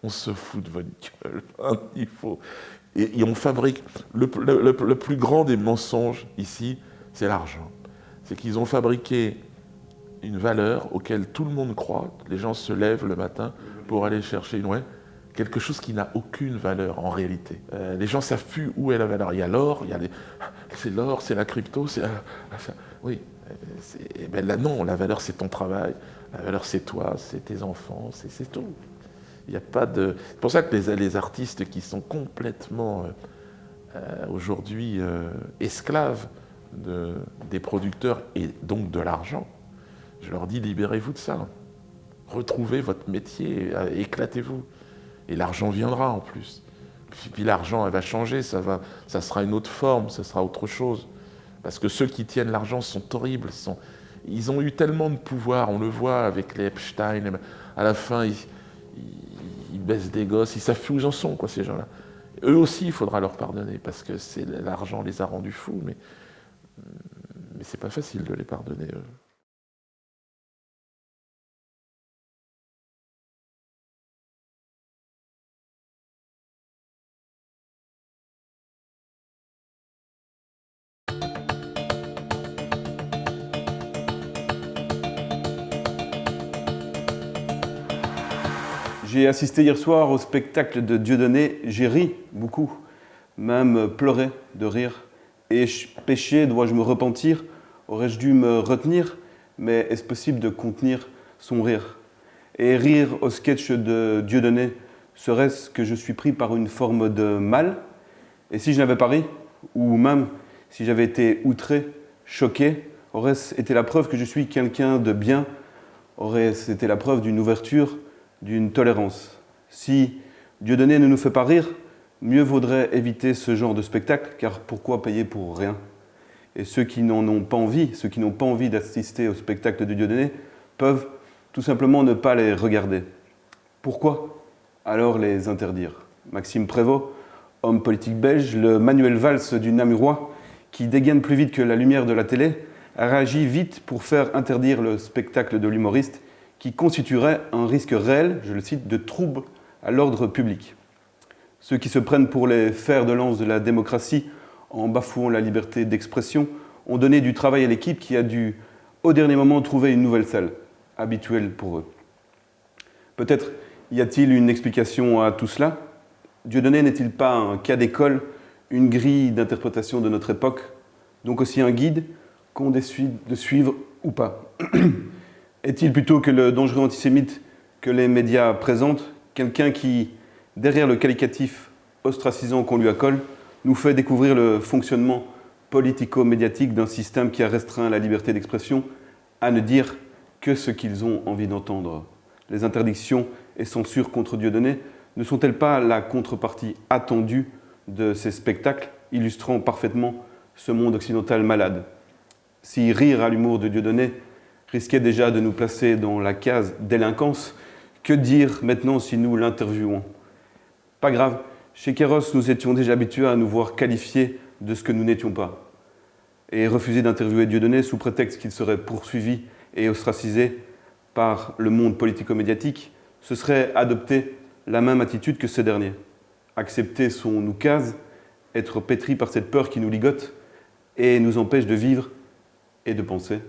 on se fout de votre gueule. Hein, il faut... Et on fabrique... Le plus grand des mensonges, ici, c'est l'argent. C'est qu'ils ont fabriqué une valeur auquel tout le monde croit. Les gens se lèvent le matin pour aller chercher quelque chose qui n'a aucune valeur en réalité. Les gens ne savent plus où est la valeur. Il y a l'or, c'est l'or, c'est la crypto, oui. Ben là, non, la valeur c'est ton travail, la valeur c'est toi, c'est tes enfants, c'est tout. Il n'y a pas de... C'est pour ça que les artistes qui sont complètement aujourd'hui esclaves des producteurs et donc de l'argent, je leur dis libérez-vous de ça. Retrouvez votre métier, éclatez-vous. Et l'argent viendra en plus. Puis l'argent, elle va changer, ça sera une autre forme, ça sera autre chose. Parce que ceux qui tiennent l'argent sont horribles. Ils ont eu tellement de pouvoir, on le voit avec les Epstein. À la fin, ils baissent des gosses, ils savent plus où ils en sont, quoi, ces gens-là. Eux aussi, il faudra leur pardonner, parce que l'argent les a rendus fous, mais c'est pas facile de les pardonner, eux. J'ai assisté hier soir au spectacle de Dieudonné, j'ai ri beaucoup, même pleuré de rire. Ai-je péché, dois-je me repentir? Aurais-je dû me retenir? Mais est-ce possible de contenir son rire? Et rire au sketch de Dieudonné, serait-ce que je suis pris par une forme de mal? Et si je n'avais pas ri, ou même si j'avais été outré, choqué, aurait-ce été la preuve que je suis quelqu'un de bien? Aurait-ce été la preuve d'une ouverture, d'une tolérance? Si Dieudonné ne nous fait pas rire, mieux vaudrait éviter ce genre de spectacle, car pourquoi payer pour rien? Et ceux qui n'en ont pas envie, ceux qui n'ont pas envie d'assister au spectacle de Dieudonné, peuvent tout simplement ne pas les regarder. Pourquoi alors les interdire? Maxime Prévost, homme politique belge, le Manuel Valls du Namurois, qui dégaine plus vite que la lumière de la télé, a réagi vite pour faire interdire le spectacle de l'humoriste qui constituerait un risque réel, je le cite, de trouble à l'ordre public. Ceux qui se prennent pour les fers de lance de la démocratie en bafouant la liberté d'expression ont donné du travail à l'équipe qui a dû, au dernier moment, trouver une nouvelle salle, habituelle pour eux. Peut-être y a-t-il une explication à tout cela? Dieudonné n'est-il pas un cas d'école, une grille d'interprétation de notre époque, donc aussi un guide qu'on décide de suivre ou pas? Est-il plutôt que le dangereux antisémite que les médias présentent, quelqu'un qui, derrière le qualificatif ostracisant qu'on lui accole, nous fait découvrir le fonctionnement politico-médiatique d'un système qui a restreint la liberté d'expression à ne dire que ce qu'ils ont envie d'entendre? Les interdictions et censures contre Dieudonné ne sont-elles pas la contrepartie attendue de ces spectacles, illustrant parfaitement ce monde occidental malade? Si rire à l'humour de Dieudonné risquait déjà de nous placer dans la case délinquance, que dire maintenant si nous l'interviewons? Pas grave, chez Kéros, nous étions déjà habitués à nous voir qualifiés de ce que nous n'étions pas. Et refuser d'interviewer Dieudonné sous prétexte qu'il serait poursuivi et ostracisé par le monde politico-médiatique, ce serait adopter la même attitude que ce dernier. Accepter son oukase, être pétri par cette peur qui nous ligote et nous empêche de vivre et de penser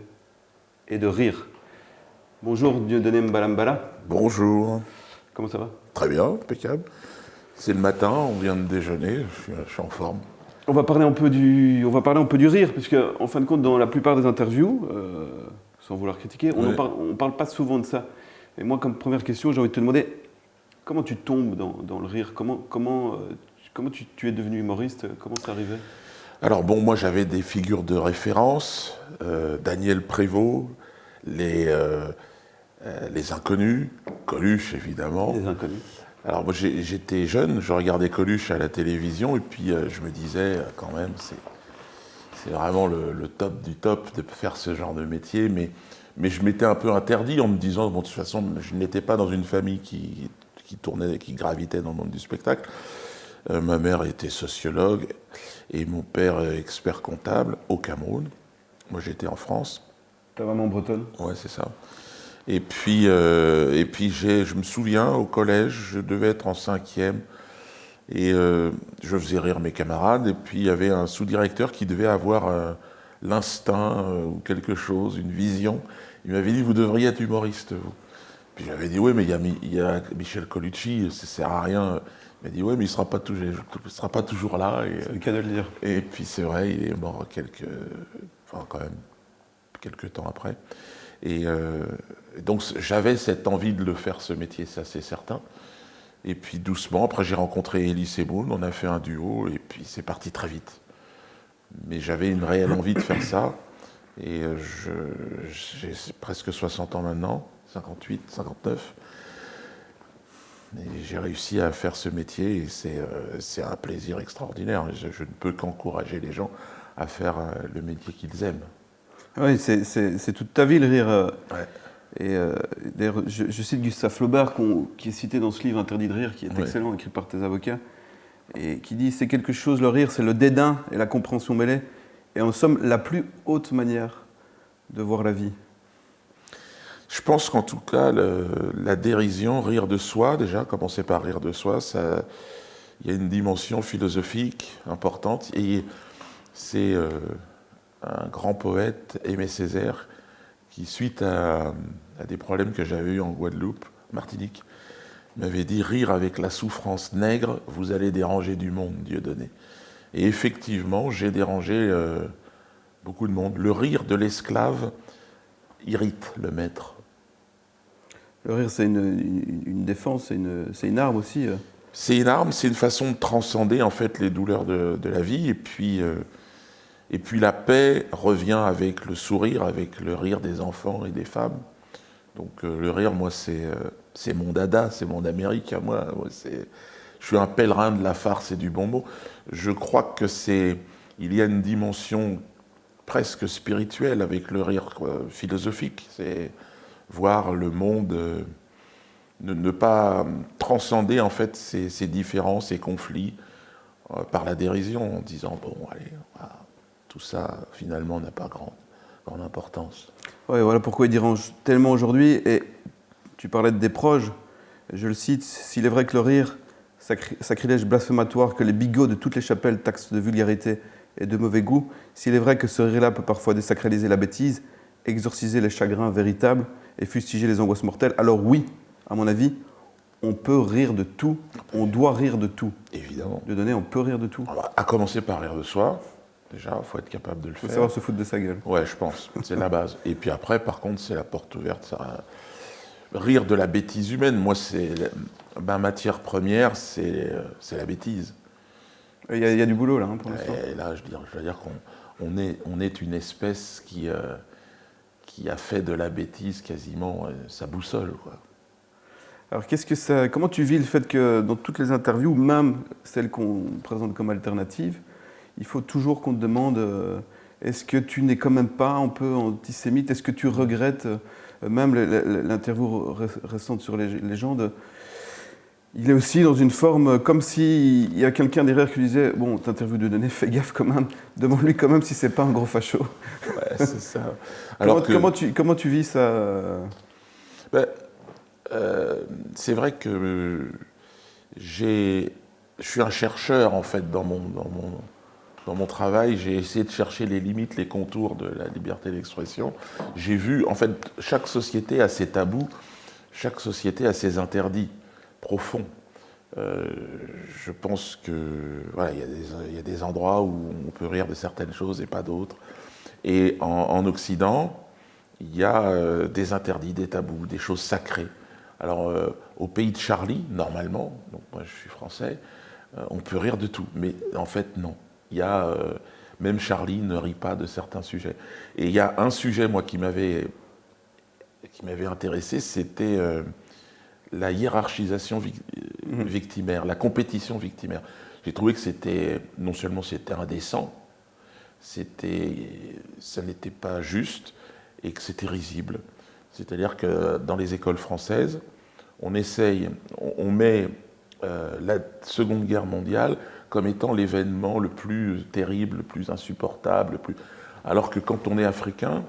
et de rire. Bonjour Dieudonné Mbalambala. Bonjour. Comment ça va? Très bien, impeccable. C'est le matin, on vient de déjeuner, je suis en forme. On va parler un peu du rire, puisque en fin de compte, dans la plupart des interviews, sans vouloir critiquer, on parle pas souvent de ça. Et moi, comme première question, j'ai envie de te demander, comment tu tombes dans le rire? Comment tu es devenu humoriste? Comment c'est arrivé? Alors bon, moi j'avais des figures de référence, Daniel Prévost, les Inconnus, Coluche évidemment. Les Inconnus. Alors moi j'étais jeune, je regardais Coluche à la télévision et puis je me disais quand même c'est vraiment le top du top de faire ce genre de métier, mais je m'étais un peu interdit en me disant bon de toute façon je n'étais pas dans une famille qui gravitait dans le monde du spectacle. Ma mère était sociologue et mon père expert comptable au Cameroun. Moi j'étais en France. Ta maman bretonne? Ouais c'est ça. Je me souviens, au collège, je devais être en 5e, et je faisais rire mes camarades, et puis il y avait un sous-directeur qui devait avoir l'instinct ou quelque chose, une vision. Il m'avait dit, vous devriez être humoriste, vous. Puis j'avais dit, oui, mais il y a Michel Colucci, ça sert à rien. Il m'a dit, oui, mais il sera pas toujours là. C'est le cas de le dire. Et puis c'est vrai, il est mort quand même quelques temps après. Et donc j'avais cette envie de le faire, ce métier, ça c'est certain. Et puis doucement, après j'ai rencontré Elie Semoun, on a fait un duo, et puis c'est parti très vite. Mais j'avais une réelle envie de faire ça. Et j'ai presque 60 ans maintenant, 58, 59. Et j'ai réussi à faire ce métier, et c'est un plaisir extraordinaire. Je ne peux qu'encourager les gens à faire le métier qu'ils aiment. Oui, c'est toute ta vie, le rire. Ouais. Et d'ailleurs, je cite Gustave Flaubert, qui est cité dans ce livre Interdit de rire, qui est excellent, écrit par tes avocats, et qui dit « C'est quelque chose, le rire, c'est le dédain et la compréhension mêlée, et en somme, la plus haute manière de voir la vie. » Je pense qu'en tout cas, la dérision, rire de soi, déjà, commencer par rire de soi, il y a une dimension philosophique importante. Et c'est un grand poète, Aimé Césaire, qui, suite à des problèmes que j'avais eus en Guadeloupe, Martinique, m'avait dit « Rire avec la souffrance nègre, vous allez déranger du monde, Dieudonné. » Et effectivement, j'ai dérangé beaucoup de monde. Le rire de l'esclave irrite le maître. Le rire, c'est une défense, c'est une arme aussi. C'est une arme, c'est une façon de transcender en fait les douleurs de la vie. Et puis la paix revient avec le sourire, avec le rire des enfants et des femmes. Donc le rire, moi, c'est mon dada, c'est mon Amérique à moi. Je suis un pèlerin de la farce et du bonbon. Je crois il y a une dimension presque spirituelle avec le rire philosophique. C'est voir le monde, ne pas transcender en fait ces différences, ces conflits par la dérision, en disant bon allez, tout ça finalement n'a pas grande importance. Ouais, voilà pourquoi il dérange tellement aujourd'hui. Et tu parlais de des proches, je le cite, s'il est vrai que le rire, sacrilège blasphématoire, que les bigots de toutes les chapelles taxent de vulgarité et de mauvais goût, s'il est vrai que ce rire-là peut parfois désacraliser la bêtise, exorciser les chagrins véritables et fustiger les angoisses mortelles, alors oui, à mon avis, on peut rire de tout, on doit rire de tout. Évidemment. Dieudonné, on peut rire de tout. À commencer par rire de soi, déjà, il faut être capable de le faire. Il faut savoir se foutre de sa gueule. Ouais, je pense, c'est la base. Et puis après, par contre, c'est la porte ouverte. Ça... Rire de la bêtise humaine, moi, ma matière première, c'est la bêtise. Il y a du boulot là, pour l'instant. Et là, je veux dire qu'on est une espèce qui a fait de la bêtise quasiment sa boussole, quoi. Alors, comment tu vis le fait que dans toutes les interviews, même celles qu'on présente comme alternatives, il faut toujours qu'on te demande est-ce que tu n'es quand même pas un peu antisémite? Est-ce que tu regrettes même l'interview récente sur les légendes? Il est aussi dans une forme comme s'il y a quelqu'un derrière qui lui disait bon, t'interview de Dieudonné, fais gaffe quand même, demande-lui quand même si c'est pas un gros facho. Ouais, c'est ça. Comment tu vis ça? C'est vrai que je suis un chercheur en fait dans mon travail. J'ai essayé de chercher les limites, les contours de la liberté d'expression. J'ai vu, en fait, chaque société a ses tabous, chaque société a ses interdits profonds. Je pense que voilà, il y a des endroits où on peut rire de certaines choses et pas d'autres. Et en Occident, il y a des interdits, des tabous, des choses sacrées. Alors, au pays de Charlie, normalement, donc moi je suis français, on peut rire de tout. Mais en fait, non. Il y a, même Charlie ne rit pas de certains sujets. Et il y a un sujet, moi, qui m'avait intéressé, c'était la hiérarchisation victimaire, la compétition victimaire. J'ai trouvé que non seulement c'était indécent, ça n'était pas juste et que c'était risible. C'est-à-dire que dans les écoles françaises, on met la Seconde Guerre mondiale comme étant l'événement le plus terrible, le plus insupportable, alors que quand on est africain,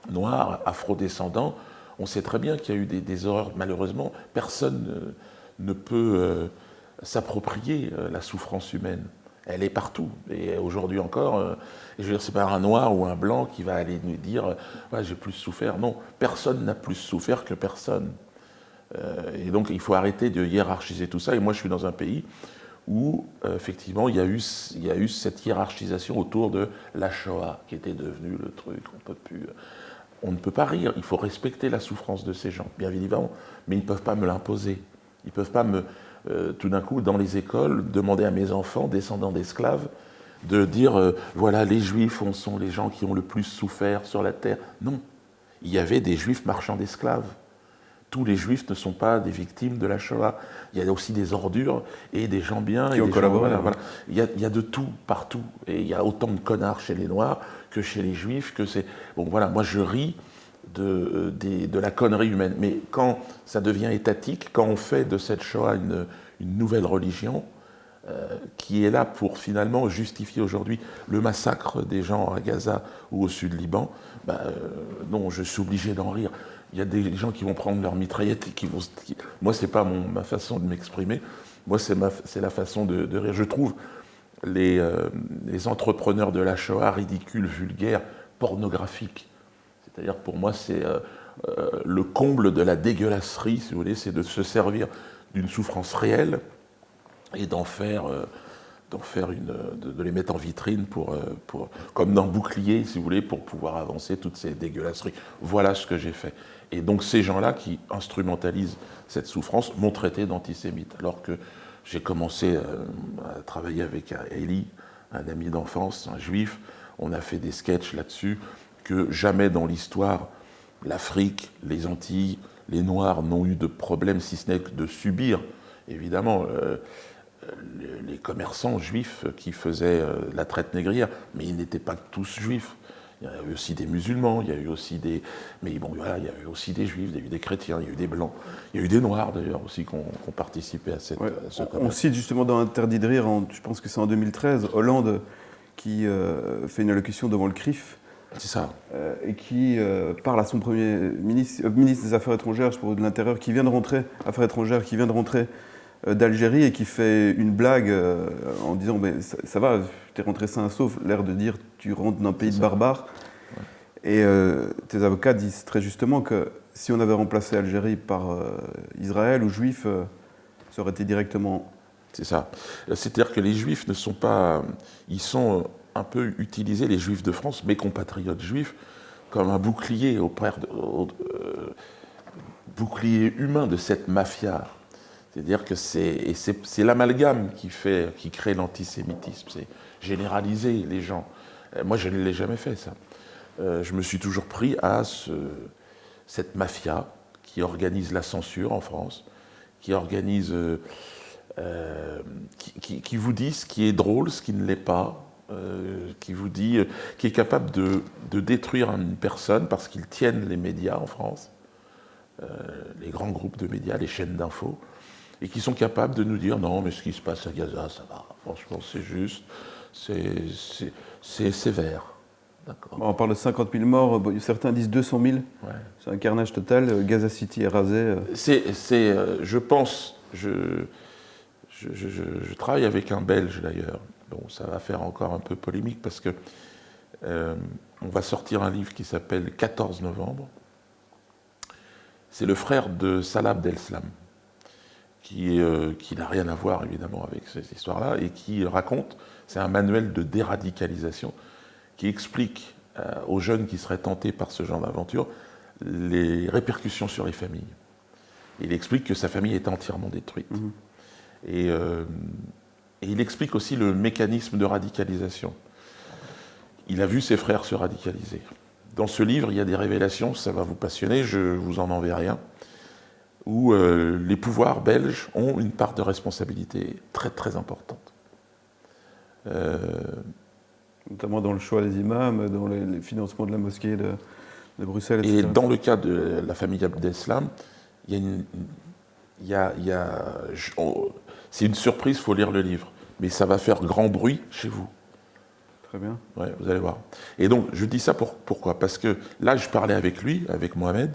noir, afrodescendant, On sait très bien qu'il y a eu des horreurs. Malheureusement, personne ne peut s'approprier la souffrance humaine. Elle est partout. Et aujourd'hui encore, je veux dire, c'est pas un noir ou un blanc qui va aller nous dire ouais, j'ai plus souffert. Non, personne n'a plus souffert que personne. Et donc, il faut arrêter de hiérarchiser tout ça. Et moi, je suis dans un pays où, effectivement, il y a eu cette hiérarchisation autour de la Shoah, qui était devenue le truc. On ne peut pas rire. Il faut respecter la souffrance de ces gens, bien évidemment. Mais ils ne peuvent pas me l'imposer. Ils ne peuvent pas tout d'un coup, dans les écoles, demander à mes enfants, descendants d'esclaves, de dire voilà, les Juifs sont les gens qui ont le plus souffert sur la terre. Non. Il y avait des Juifs marchands d'esclaves. Tous les Juifs ne sont pas des victimes de la Shoah. Il y a aussi des ordures et des gens bien. Qui ont collaboré. Voilà. Il y a de tout, partout. Et il y a autant de connards chez les Noirs que chez les Juifs. Bon, voilà, moi je ris de la connerie humaine. Mais quand ça devient étatique, quand on fait de cette Shoah une nouvelle religion, qui est là pour finalement justifier aujourd'hui le massacre des gens à Gaza ou au sud Liban, non, je suis obligé d'en rire. Il y a des gens qui vont prendre leur mitraillette et moi, c'est pas ma façon de m'exprimer. Moi, c'est la façon de rire. Je trouve les entrepreneurs de la Shoah ridicules, vulgaires, pornographiques. C'est-à-dire, pour moi, c'est le comble de la dégueulasserie, si vous voulez, c'est de se servir d'une souffrance réelle et de les mettre en vitrine comme dans Bouclier, si vous voulez, pour pouvoir avancer toutes ces dégueulasseries. Voilà ce que j'ai fait. Et donc ces gens-là qui instrumentalisent cette souffrance m'ont traité d'antisémite, alors que j'ai commencé à travailler avec Eli, un ami d'enfance, un juif. On a fait des sketchs là-dessus que jamais dans l'histoire, l'Afrique, les Antilles, les Noirs n'ont eu de problème, si ce n'est que de subir, évidemment, les commerçants juifs qui faisaient la traite négrière, mais ils n'étaient pas tous juifs. Il y a eu aussi des musulmans, il y a eu aussi des... Mais bon, voilà, il y a eu aussi des juifs, il y a eu des chrétiens, il y a eu des blancs, il y a eu des noirs d'ailleurs aussi qui ont participé à ce commerce. On cite justement dans Interdit de rire, je pense que c'est en 2013, Hollande qui fait une allocution devant le CRIF. C'est ça. Et qui parle à son premier ministre des Affaires étrangères, pour de l'Intérieur, Affaires étrangères, qui vient de rentrer d'Algérie et qui fait une blague en disant mais ça va, t'es rentré sain et sauf, l'air de dire tu rentres d'un pays de barbares. Ouais. Et tes avocats disent très justement que si on avait remplacé Algérie par Israël ou Juifs, ça aurait été directement... C'est ça. C'est-à-dire que les Juifs ne sont pas... Ils sont un peu utilisés, les Juifs de France, mes compatriotes juifs, comme un bouclier bouclier humain de cette mafia. C'est-à-dire que c'est l'amalgame qui crée l'antisémitisme. C'est généraliser les gens. Moi, je ne l'ai jamais fait, ça. Je me suis toujours pris à cette mafia qui organise la censure en France, qui organise, qui vous dit ce qui est drôle, ce qui ne l'est pas, qui vous dit, qui est capable de détruire une personne parce qu'ils tiennent les médias en France, les grands groupes de médias, les chaînes d'infos, et qui sont capables de nous dire non, mais ce qui se passe à Gaza, ça va, franchement, c'est juste, c'est sévère. On parle de 50 000 morts, certains disent 200 000. Ouais. C'est un carnage total. Gaza City est rasé. Je pense, je travaille avec un Belge d'ailleurs. Bon, ça va faire encore un peu polémique parce que on va sortir un livre qui s'appelle 14 novembre. C'est le frère de Salah Abdeslam, qui n'a rien à voir évidemment avec cette histoire-là et qui raconte, c'est un manuel de déradicalisation qui explique aux jeunes qui seraient tentés par ce genre d'aventure les répercussions sur les familles. Il explique que sa famille est entièrement détruite. Mmh. Et il explique aussi le mécanisme de radicalisation. Il a vu ses frères se radicaliser. Dans ce livre, il y a des révélations, ça va vous passionner, je vous en enverrai un, où les pouvoirs belges ont une part de responsabilité très très importante. Notamment dans le choix des imams, dans les financements de la mosquée de Bruxelles, etc. Et dans le cas de la famille Abdeslam, c'est une surprise, il faut lire le livre, mais ça va faire grand bruit chez vous. Très bien. Ouais, vous allez voir. Et donc, je dis ça pourquoi ? Parce que là, je parlais avec lui, avec Mohamed,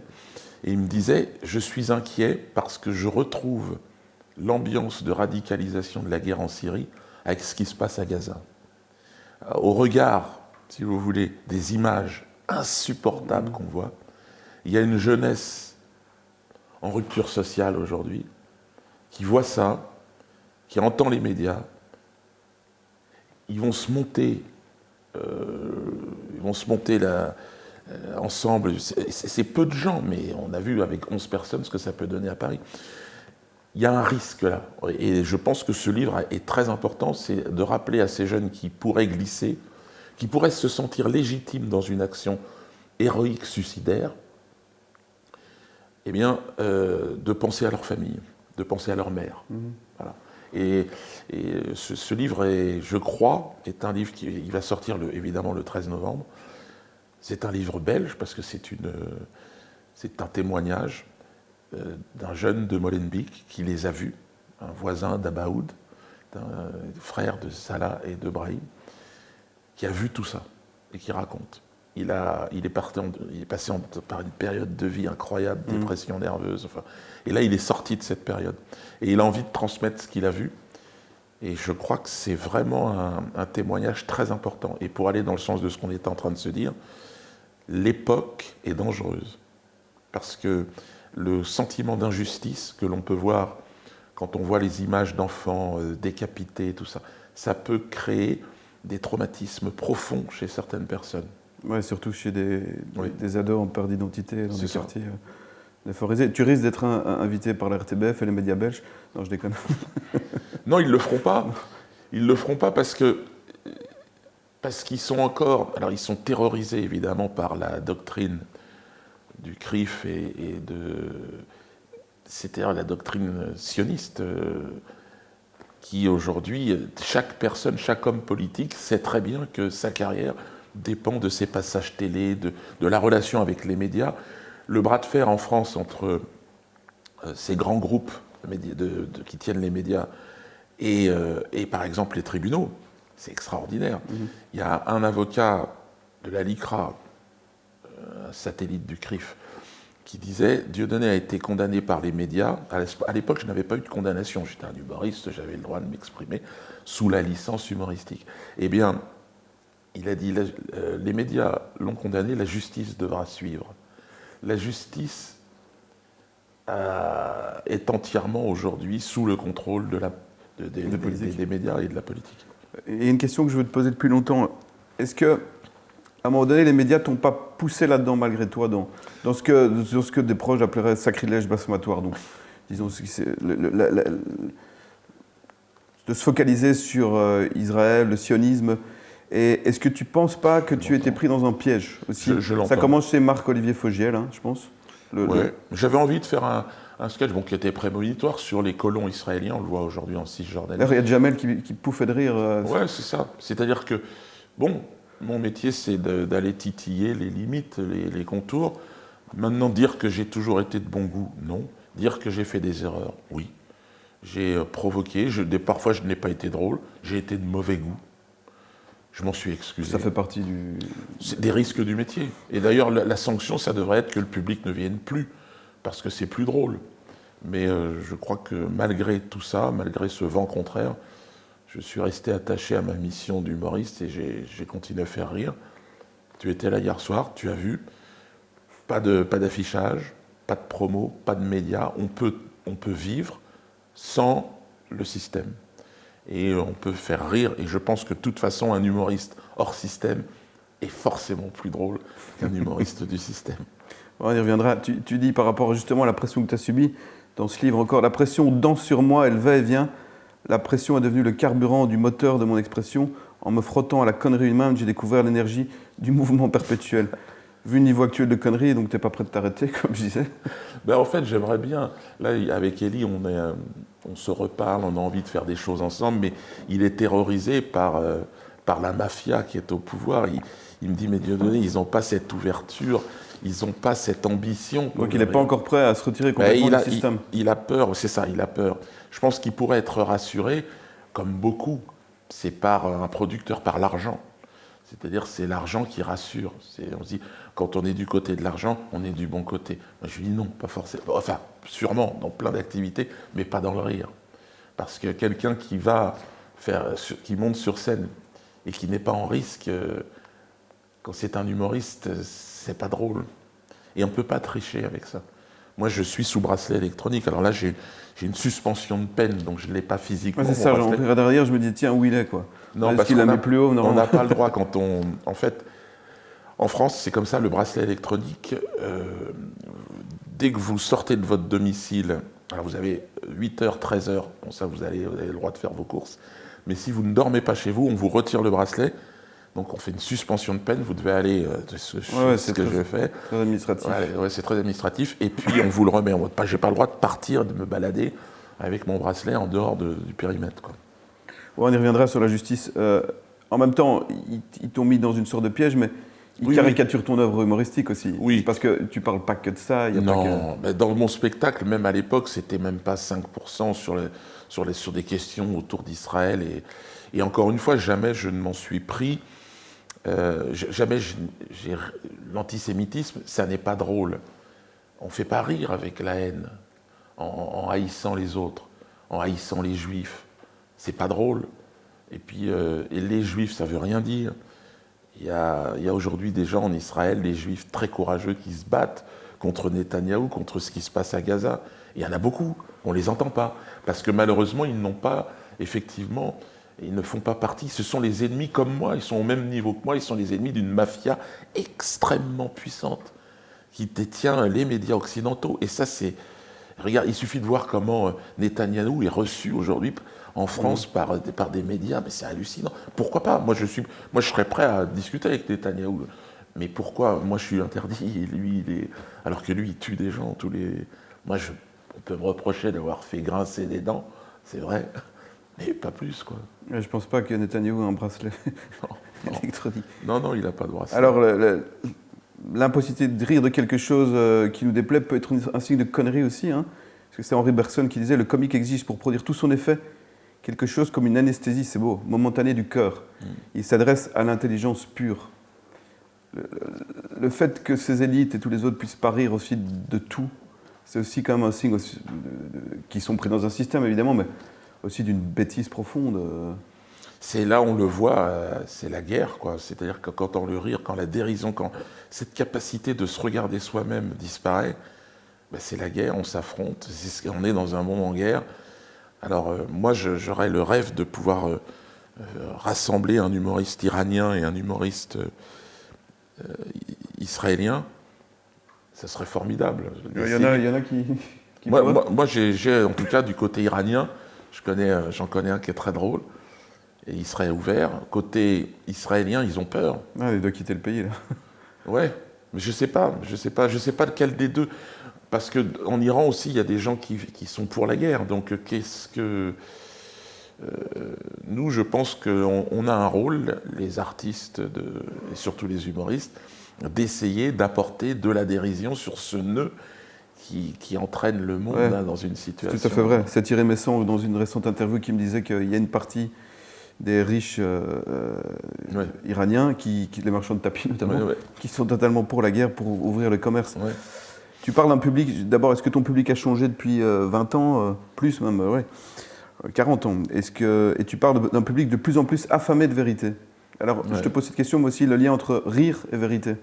Et il me disait, je suis inquiet parce que je retrouve l'ambiance de radicalisation de la guerre en Syrie avec ce qui se passe à Gaza. Au regard, si vous voulez, des images insupportables qu'on voit, il y a une jeunesse en rupture sociale aujourd'hui qui voit ça, qui entend les médias. Ils vont se monter, ensemble. C'est peu de gens, mais on a vu avec 11 personnes ce que ça peut donner à Paris. Il y a un risque là. Et je pense que ce livre est très important, c'est de rappeler à ces jeunes qui pourraient glisser, qui pourraient se sentir légitimes dans une action héroïque suicidaire, eh bien, de penser à leur famille, de penser à leur mère. Voilà. Et ce livre, je crois, est un livre qui va sortir évidemment le 13 novembre. C'est un livre belge parce que c'est un témoignage d'un jeune de Molenbeek qui les a vus, un voisin d'Abaoud, un frère de Salah et de Brahim, qui a vu tout ça et qui raconte. Il est passé par une période de vie incroyable, dépression nerveuse, et là il est sorti de cette période. Et il a envie de transmettre ce qu'il a vu. Et je crois que c'est vraiment un témoignage très important. Et pour aller dans le sens de ce qu'on est en train de se dire, l'époque est dangereuse. Parce que le sentiment d'injustice que l'on peut voir quand on voit les images d'enfants décapités, tout ça, ça peut créer des traumatismes profonds chez certaines personnes. Oui, surtout chez des ados en perte d'identité dans des ça. quartiers défavorisés. Tu risques d'être invité par la RTBF et les médias belges. Non, je déconne. Non, ils ne le feront pas. Ils ne le feront pas parce qu'ils sont encore... Alors, ils sont terrorisés, évidemment, par la doctrine du CRIF c'est-à-dire la doctrine sioniste qui, aujourd'hui, chaque personne, chaque homme politique sait très bien que sa carrière dépend de ses passages télé, de la relation avec les médias. Le bras de fer en France entre ces grands groupes qui tiennent les médias et par exemple les tribunaux, c'est extraordinaire. Il y a un avocat de la LICRA, un satellite du CRIF, qui disait « Dieudonné a été condamné par les médias ». À l'époque, je n'avais pas eu de condamnation. J'étais un humoriste, j'avais le droit de m'exprimer sous la licence humoristique. Eh bien, il a dit « Les médias l'ont condamné, la justice devra suivre ». La justice est entièrement aujourd'hui sous le contrôle des médias et de la politique. Il y a une question que je veux te poser depuis longtemps. Est-ce que, à un moment donné, les médias t'ont pas poussé là-dedans malgré toi, dans ce que des proches appelleraient sacrilège blasphématoire, donc disons de se focaliser sur Israël, le sionisme. Et est-ce que tu ne penses pas que tu étais pris dans un piège aussi? Ça commence chez Marc-Olivier Fogiel, hein, je pense. J'avais envie de faire un sketch qui était prémonitoire sur les colons israéliens, on le voit aujourd'hui en Cisjordanie. Il y a Jamel qui pouffait de rire. Ouais, c'est ça. C'est-à-dire que, mon métier, c'est d'aller titiller les limites, les contours. Maintenant, dire que j'ai toujours été de bon goût, non. Dire que j'ai fait des erreurs, oui. J'ai provoqué, parfois je n'ai pas été drôle, j'ai été de mauvais goût. Je m'en suis excusé. Ça fait partie des risques du métier. Et d'ailleurs, la sanction, ça devrait être que le public ne vienne plus, parce que c'est plus drôle. Mais je crois que malgré tout ça, malgré ce vent contraire, je suis resté attaché à ma mission d'humoriste et j'ai continué à faire rire. Tu étais là hier soir, tu as vu, pas d'affichage, pas de promo, pas de médias. On peut vivre sans le système. Et on peut faire rire. Et je pense que de toute façon, un humoriste hors système est forcément plus drôle qu'un humoriste du système. On y reviendra. Tu dis par rapport justement à la pression que tu as subie dans ce livre encore, la pression danse sur moi, elle va et vient. La pression est devenue le carburant du moteur de mon expression. En me frottant à la connerie humaine, j'ai découvert l'énergie du mouvement perpétuel. Vu le niveau actuel de conneries, donc tu n'es pas prêt de t'arrêter, comme je disais. En fait, j'aimerais bien. Là, avec Elie, on se reparle, on a envie de faire des choses ensemble, mais il est terrorisé par la mafia qui est au pouvoir. Il me dit, mais Dieudonné, ils n'ont pas cette ouverture, ils n'ont pas cette ambition. Donc il n'est pas encore prêt à se retirer complètement du système. Il a peur, c'est ça, il a peur. Je pense qu'il pourrait être rassuré, comme beaucoup, c'est par un producteur, par l'argent. C'est-à-dire, c'est l'argent qui rassure. On se dit, quand on est du côté de l'argent, on est du bon côté. Moi, je lui dis non, pas forcément. Enfin, sûrement, dans plein d'activités, mais pas dans le rire. Parce que quelqu'un qui monte sur scène et qui n'est pas en risque, quand c'est un humoriste, c'est pas drôle. Et on ne peut pas tricher avec ça. Moi, je suis sous bracelet électronique. Alors là, j'ai une suspension de peine, donc je ne l'ai pas physiquement. Ouais, c'est ça, j'en regarde derrière, je me dis, tiens, où il est, quoi. Non, est-ce parce qu'il la qu'on met plus haut? Non. on n'a pas le droit quand on... En fait, en France, c'est comme ça, le bracelet électronique, dès que vous sortez de votre domicile, alors vous avez 8h, 13h, bon ça vous avez le droit de faire vos courses, mais si vous ne dormez pas chez vous, on vous retire le bracelet, donc on fait une suspension de peine, vous devez aller, c'est ce que je fais. Très administratif. Ouais, c'est très administratif, et puis on vous le remet en mode, j'ai pas le droit de partir, de me balader avec mon bracelet en dehors du périmètre, quoi. Ouais, on y reviendra sur la justice. En même temps, ils t'ont mis dans une sorte de piège, mais ils caricaturent ton œuvre humoristique aussi. Oui. Parce que tu parles pas que de ça. Non, mais dans mon spectacle, même à l'époque, c'était même pas 5% sur des questions autour d'Israël. Et encore une fois, jamais je ne m'en suis pris. L'antisémitisme, ça n'est pas drôle. On ne fait pas rire avec la haine, en haïssant les autres, en haïssant les juifs. C'est pas drôle. Et puis, et les juifs, ça veut rien dire. Il y a aujourd'hui des gens en Israël, des juifs très courageux qui se battent contre Netanyahou, contre ce qui se passe à Gaza. Il y en a beaucoup, on ne les entend pas. Parce que malheureusement, ils n'ont pas, effectivement, ils ne font pas partie. Ce sont les ennemis comme moi, ils sont au même niveau que moi, ils sont les ennemis d'une mafia extrêmement puissante qui détient les médias occidentaux. Et ça, c'est... Regarde, il suffit de voir comment Netanyahou est reçu aujourd'hui en France par des médias, mais c'est hallucinant. Pourquoi pas? Moi, je serais prêt à discuter avec Netanyahou. Mais pourquoi? Moi, je suis interdit, et lui, alors que lui, il tue des gens tous les... Moi, on peut me reprocher d'avoir fait grincer des dents, c'est vrai, mais pas plus, quoi. Mais je pense pas que Netanyahou ait un bracelet électronique. Non, il n'a pas de bracelet. Alors, l'impossibilité de rire de quelque chose qui nous déplaît peut être un signe de connerie aussi, hein, parce que c'est Henri Bergson qui disait « Le comique exige pour produire tout son effet quelque chose comme une anesthésie, c'est beau, momentanée du cœur. Il s'adresse à l'intelligence pure. » Le fait que ces élites et tous les autres puissent pas rire aussi de tout, c'est aussi quand même un signe aussi qu'ils sont pris dans un système, évidemment, mais aussi d'une bêtise profonde. C'est là, on le voit, c'est la guerre, quoi. C'est-à-dire que quand on le rire, quand la dérision, quand cette capacité de se regarder soi-même disparaît, ben c'est la guerre, on s'affronte, on est dans un monde en guerre. Alors moi, j'aurais le rêve de pouvoir rassembler un humoriste iranien et un humoriste israélien. Ça serait formidable. Il y en a qui moi j'ai en tout cas du côté iranien, j'en connais un qui est très drôle. Et il serait ouvert. Côté israélien, ils ont peur. Ah, il doit quitter le pays, là. Ouais, mais je sais pas lequel des deux. Parce qu'en Iran aussi, il y a des gens qui sont pour la guerre. Donc, nous, je pense qu'on a un rôle, les artistes et surtout les humoristes, d'essayer d'apporter de la dérision sur ce nœud qui entraîne le monde dans une situation. C'est tout à fait vrai. C'est Thierry Messon, dans une récente interview, qui me disait qu'il y a une partie des riches iraniens, les marchands de tapis notamment, qui sont totalement pour la guerre, pour ouvrir le commerce. Ouais. Tu parles d'un public, d'abord, est-ce que ton public a changé depuis 20 ans, plus même, 40 ans, et tu parles d'un public de plus en plus affamé de vérité. Alors, je te pose cette question, mais aussi le lien entre rire et vérité.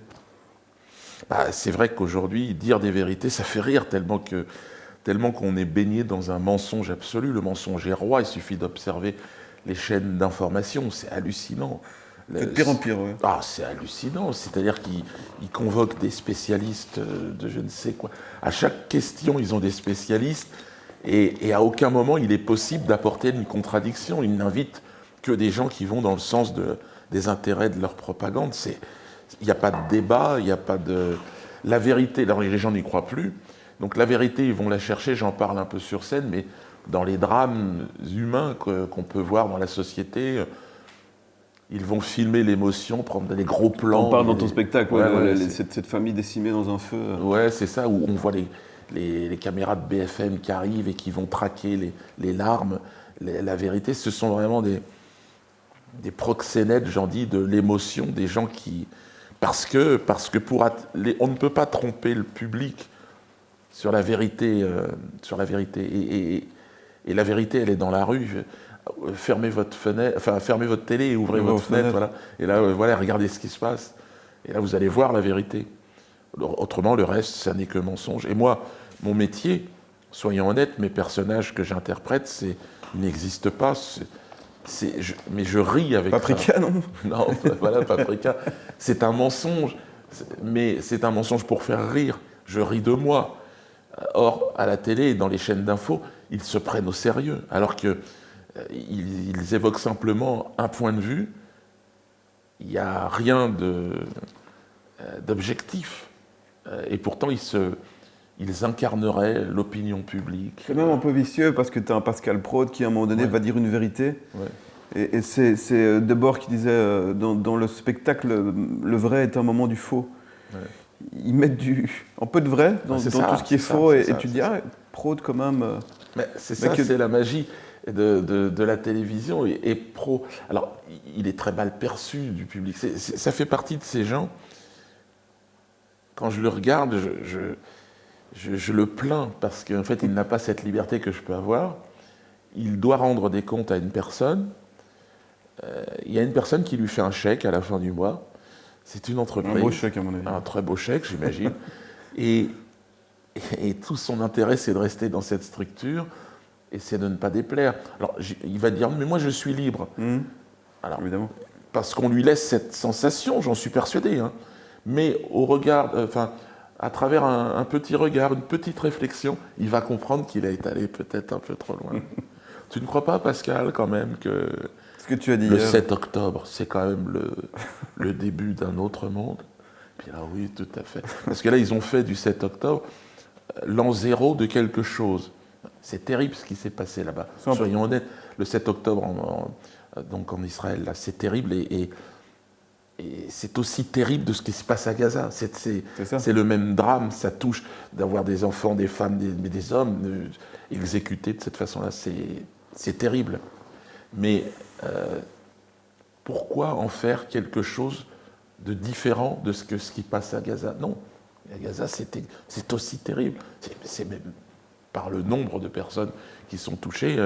Bah, c'est vrai qu'aujourd'hui, dire des vérités, ça fait rire, tellement qu'on est baigné dans un mensonge absolu. Le mensonge est roi, il suffit d'observer les chaînes d'information, c'est hallucinant. C'est de pire en pire, oui. Ah, c'est hallucinant, c'est-à-dire qu'ils convoquent des spécialistes de je ne sais quoi. À chaque question, ils ont des spécialistes, et à aucun moment il est possible d'apporter une contradiction. Ils n'invitent que des gens qui vont dans le sens des intérêts de leur propagande. Il n'y a pas de débat, il n'y a pas de... La vérité, alors les gens n'y croient plus, donc la vérité, ils vont la chercher, j'en parle un peu sur scène, mais dans les drames humains qu'on peut voir dans la société, ils vont filmer l'émotion, prendre des gros plans. On parle dans ton spectacle, cette famille décimée dans un feu. Ouais, c'est ça, où on voit les caméras de BFM qui arrivent et qui vont traquer les larmes. La vérité, ce sont vraiment des proxénètes, j'en dis, de l'émotion, des gens qui... Parce que on ne peut pas tromper le public sur la vérité. Et la vérité, elle est dans la rue. Fermez votre fenêtre, enfin fermez votre télé et ouvrez votre fenêtre, voilà. Et là, voilà, regardez ce qui se passe. Et là, vous allez voir la vérité. Autrement, le reste, ça n'est que mensonge. Et moi, mon métier, soyons honnêtes, mes personnages que j'interprète, ils n'existent pas. Mais je ris avec Paprika, ça. non? Non, voilà, Paprika. C'est un mensonge, mais c'est un mensonge pour faire rire. Je ris de moi. Or, à la télé et dans les chaînes d'infos, ils se prennent au sérieux, alors qu'ils évoquent simplement un point de vue. Il n'y a rien d'objectif. Et pourtant, ils incarneraient l'opinion publique. C'est même un peu vicieux parce que tu as un Pascal Praud qui, à un moment donné, va dire une vérité. Ouais. Et c'est Debord qui disait dans le spectacle, le vrai est un moment du faux. Ouais. Ils mettent un peu de vrai dans tout ce qui est faux. Et tu te dis, Praud, quand même. Mais c'est ça, c'est la magie de la télévision. Et Praud, alors, il est très mal perçu du public. Ça fait partie de ces gens. Quand je le regarde, je le plains parce qu'en fait, il n'a pas cette liberté que je peux avoir. Il doit rendre des comptes à une personne. Il y a une personne qui lui fait un chèque à la fin du mois. C'est une entreprise. Un beau chèque, à mon avis. Un très beau chèque, j'imagine. et tout son intérêt, c'est de rester dans cette structure et c'est de ne pas déplaire. Alors, il va dire, mais moi, je suis libre. Alors, évidemment. Parce qu'on lui laisse cette sensation, j'en suis persuadé. Hein. Mais au regard, à travers un petit regard, une petite réflexion, il va comprendre qu'il est allé peut-être un peu trop loin. Tu ne crois pas, Pascal, quand même, que ce que tu as dit le hier. 7 octobre, c'est quand même le début d'un autre monde? Puis là, oui, tout à fait. Parce que là, ils ont fait du 7 octobre l'an zéro de quelque chose. C'est terrible ce qui s'est passé là-bas. Soyons honnêtes, le 7 octobre donc en Israël, là, c'est terrible et c'est aussi terrible de ce qui se passe à Gaza. C'est le même drame, ça touche d'avoir des enfants, des femmes, des hommes exécutés de cette façon-là. C'est terrible. Mais pourquoi en faire quelque chose de différent de ce qui passe à Gaza? Non, à Gaza, c'est aussi terrible. C'est même, par le nombre de personnes qui sont touchées,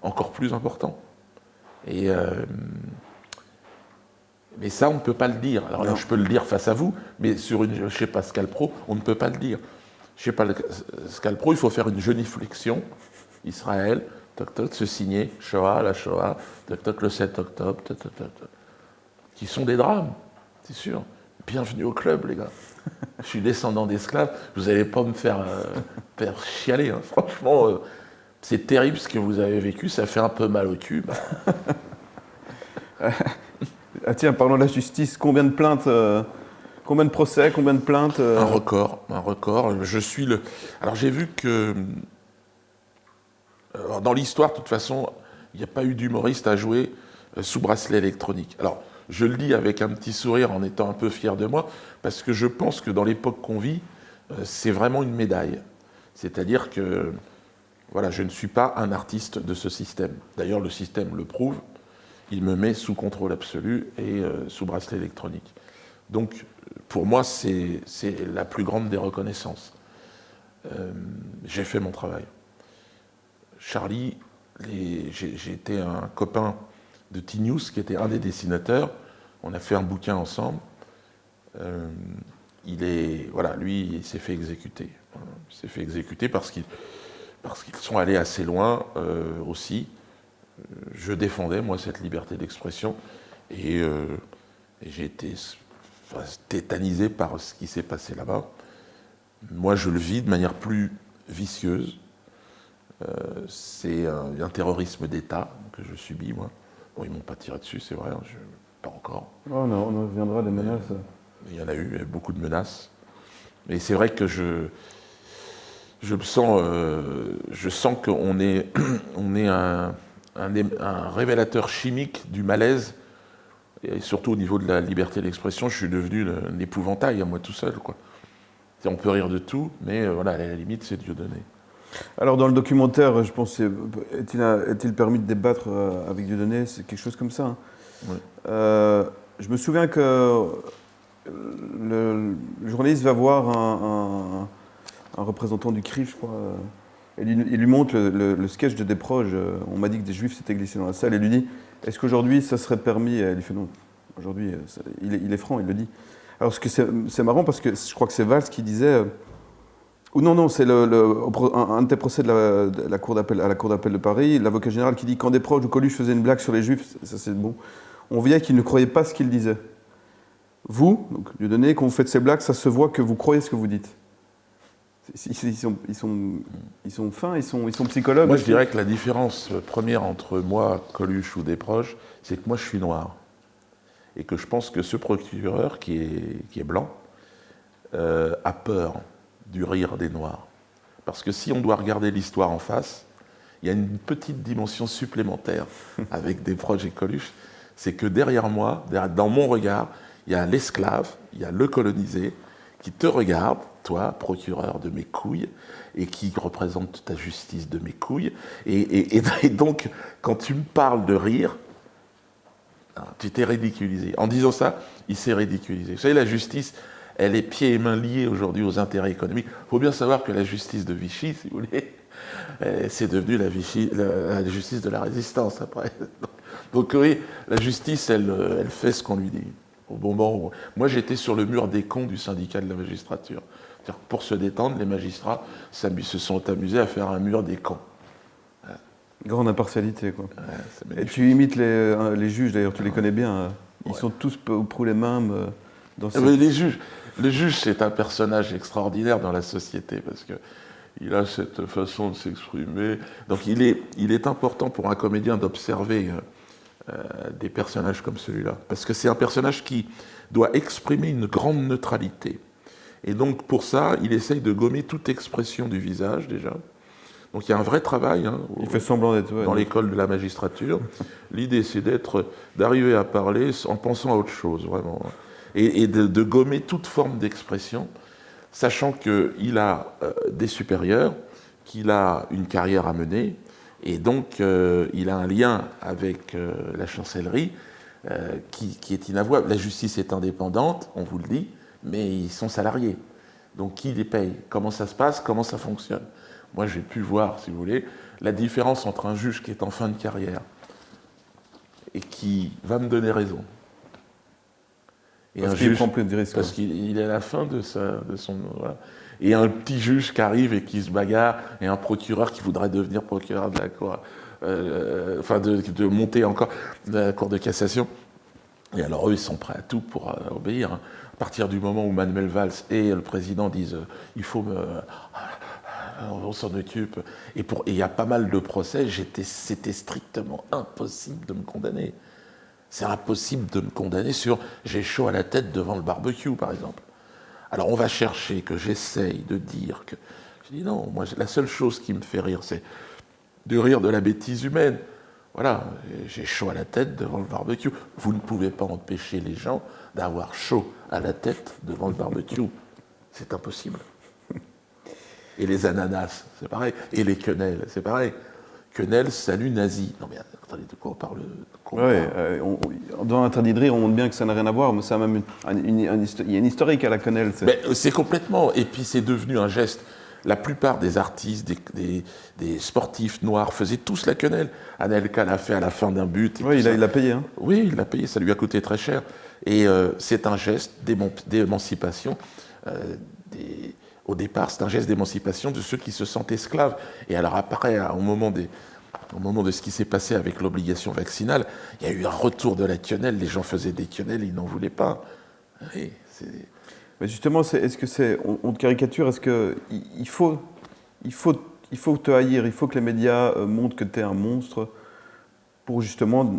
encore plus important. Mais ça, on ne peut pas le dire. Alors là, je peux le dire face à vous, mais chez Pascal Praud, on ne peut pas le dire. Chez Pascal Praud, il faut faire une genuflexion. Israël, toc toc, se signer, Shoah, la Shoah, toc toc, le 7 octobre, toc toc, toc, toc. Qui sont des drames, c'est sûr. Bienvenue au club, les gars. Je suis descendant d'esclaves, vous n'allez pas me faire chialer. Hein. Franchement, c'est terrible ce que vous avez vécu, ça fait un peu mal au cul. Ah tiens, parlons de la justice. Combien de plaintes, combien de procès, combien de plaintes Un record. Alors j'ai vu que dans l'histoire, de toute façon, il n'y a pas eu d'humoriste à jouer sous bracelet électronique. Alors je le dis avec un petit sourire en étant un peu fier de moi, parce que je pense que dans l'époque qu'on vit, c'est vraiment une médaille. C'est-à-dire que voilà, je ne suis pas un artiste de ce système. D'ailleurs, le système le prouve. Il me met sous contrôle absolu et sous bracelet électronique. Donc, pour moi, c'est la plus grande des reconnaissances. J'ai fait mon travail. Charlie, j'ai été un copain de T-News, qui était un des dessinateurs. On a fait un bouquin ensemble. Lui, il s'est fait exécuter. Il s'est fait exécuter parce qu'ils sont allés assez loin aussi. Je défendais, moi, cette liberté d'expression et j'ai été tétanisé par ce qui s'est passé là-bas. Moi, je le vis de manière plus vicieuse. C'est un terrorisme d'État que je subis, moi. Bon, ils ne m'ont pas tiré dessus, c'est vrai, pas encore. Oh, on reviendra des menaces. Il y en a eu beaucoup de menaces. Et c'est vrai que je sens qu'on est, un révélateur chimique du malaise, et surtout au niveau de la liberté d'expression, je suis devenu un épouvantail à moi tout seul, quoi. On peut rire de tout, mais voilà, à la limite, c'est Dieudonné. Alors dans le documentaire, je pense, est-il permis de débattre avec Dieudonné? C'est quelque chose comme ça. Hein. Oui. Je me souviens que le journaliste va voir un représentant du CRIF, je crois, et il lui montre le sketch de Desproges. On m'a dit que des juifs s'étaient glissés dans la salle, et lui dit, est-ce qu'aujourd'hui ça serait permis? Et il fait non, aujourd'hui, il est franc, il le dit. Alors c'est marrant parce que je crois que c'est Valls qui disait, ou non, c'est un des procès de la cour d'appel, à la cour d'appel de Paris, l'avocat général qui dit, quand Desproges ou Coluche faisaient une blague sur les juifs, ça c'est bon, on voyait qu'il ne croyait pas ce qu'il disait. Vous, donc Dieudonné, quand vous faites ces blagues, ça se voit que vous croyez ce que vous dites. Ils sont fins, ils sont psychologues. Moi, je dirais que la différence première entre moi, Coluche ou Desproges, c'est que moi, je suis noir. Et que je pense que ce procureur, qui est blanc, a peur du rire des Noirs. Parce que si on doit regarder l'histoire en face, il y a une petite dimension supplémentaire avec Desproges et Coluche, c'est que derrière moi, dans mon regard, il y a l'esclave, il y a le colonisé, qui te regarde, toi, procureur de mes couilles, et qui représente ta justice de mes couilles. Et donc, quand tu me parles de rire, tu t'es ridiculisé. En disant ça, il s'est ridiculisé. Vous savez, la justice, elle est pieds et mains liés aujourd'hui aux intérêts économiques. Il faut bien savoir que la justice de Vichy, si vous voulez, c'est devenu la justice de la résistance après. Donc oui, la justice, elle fait ce qu'on lui dit. Au moment où... Moi, j'étais sur le mur des cons du syndicat de la magistrature. C'est-à-dire, pour se détendre, les magistrats se sont amusés à faire un mur des cons. Grande impartialité, quoi. Ouais, et tu imites les juges, d'ailleurs, tu les connais bien. Ils sont tous pour les mêmes dans ces... Les juges, c'est un personnage extraordinaire dans la société parce que il a cette façon de s'exprimer. Donc il est important pour un comédien d'observer des personnages comme celui-là. Parce que c'est un personnage qui doit exprimer une grande neutralité. Et donc pour ça, il essaye de gommer toute expression du visage déjà. Donc il y a un vrai travail il fait semblant d'être, dans l'école de la magistrature. L'idée, c'est d'arriver à parler en pensant à autre chose, vraiment. Et de gommer toute forme d'expression, sachant qu'il a des supérieurs, qu'il a une carrière à mener, et donc il a un lien avec la chancellerie qui est inavouable. La justice est indépendante, on vous le dit, mais ils sont salariés. Donc qui les paye? Comment ça se passe? Comment ça fonctionne? Moi, j'ai pu voir, si vous voulez, la différence entre un juge qui est en fin de carrière et qui va me donner raison. Et parce qu'il prend plus de risques. Parce qu'il est à la fin de son... Voilà. Et un petit juge qui arrive et qui se bagarre, et un procureur qui voudrait devenir procureur de la Cour, de monter encore de la Cour de cassation. Et alors eux, ils sont prêts à tout pour obéir. À partir du moment où Manuel Valls et le président disent « il faut me... on s'en occupe ». Et il y a pas mal de procès, c'était strictement impossible de me condamner. C'est impossible de me condamner sur « j'ai chaud à la tête devant le barbecue », par exemple. Alors on va chercher que j'essaye de dire que... Je dis non, moi la seule chose qui me fait rire, c'est de rire de la bêtise humaine. Voilà, j'ai chaud à la tête devant le barbecue. Vous ne pouvez pas empêcher les gens d'avoir chaud à la tête devant le barbecue. C'est impossible. Et les ananas, c'est pareil. Et les quenelles, c'est pareil. Quenelle, salut nazi. Non mais attendez, de quoi on parle? Dans Interdit de rire, on montre bien que ça n'a rien à voir, mais ça a même il y a une historique à la quenelle. C'est complètement. Et puis c'est devenu un geste. La plupart des artistes, des sportifs noirs faisaient tous la quenelle. Anelka l'a fait à la fin d'un but. Oui, il l'a payé. Hein. Oui, il l'a payé, ça lui a coûté très cher. Et c'est un geste d'émancipation. Au départ, c'est un geste d'émancipation de ceux qui se sentent esclaves. Et alors après, au moment de ce qui s'est passé avec l'obligation vaccinale, il y a eu un retour de la quenelle. Les gens faisaient des quenelles, ils n'en voulaient pas. Oui, mais justement, est-ce que on te caricature? Est-ce qu'il faut te haïr? Il faut que les médias montrent que tu es un monstre pour justement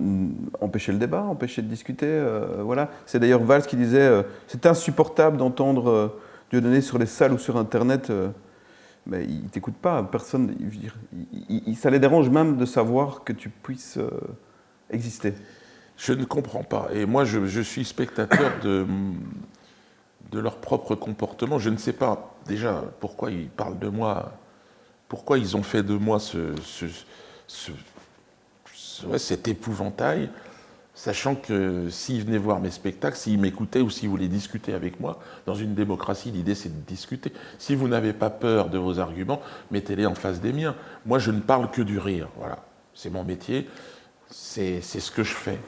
empêcher le débat, empêcher de discuter. Voilà. C'est d'ailleurs Valls qui disait c'est insupportable d'entendre Dieudonné sur les salles ou sur Internet. Mais il ne t'écoute pas. Personne. Ça les dérange même de savoir que tu puisses exister. Je ne comprends pas. Et moi, je suis spectateur de leur propre comportement. Je ne sais pas, déjà, pourquoi ils parlent de moi, pourquoi ils ont fait de moi cet épouvantail. sachant que s'ils venaient voir mes spectacles, s'ils m'écoutaient ou s'ils voulaient discuter avec moi, dans une démocratie, l'idée c'est de discuter. Si vous n'avez pas peur de vos arguments, mettez-les en face des miens. Moi, je ne parle que du rire, voilà. C'est mon métier, c'est ce que je fais.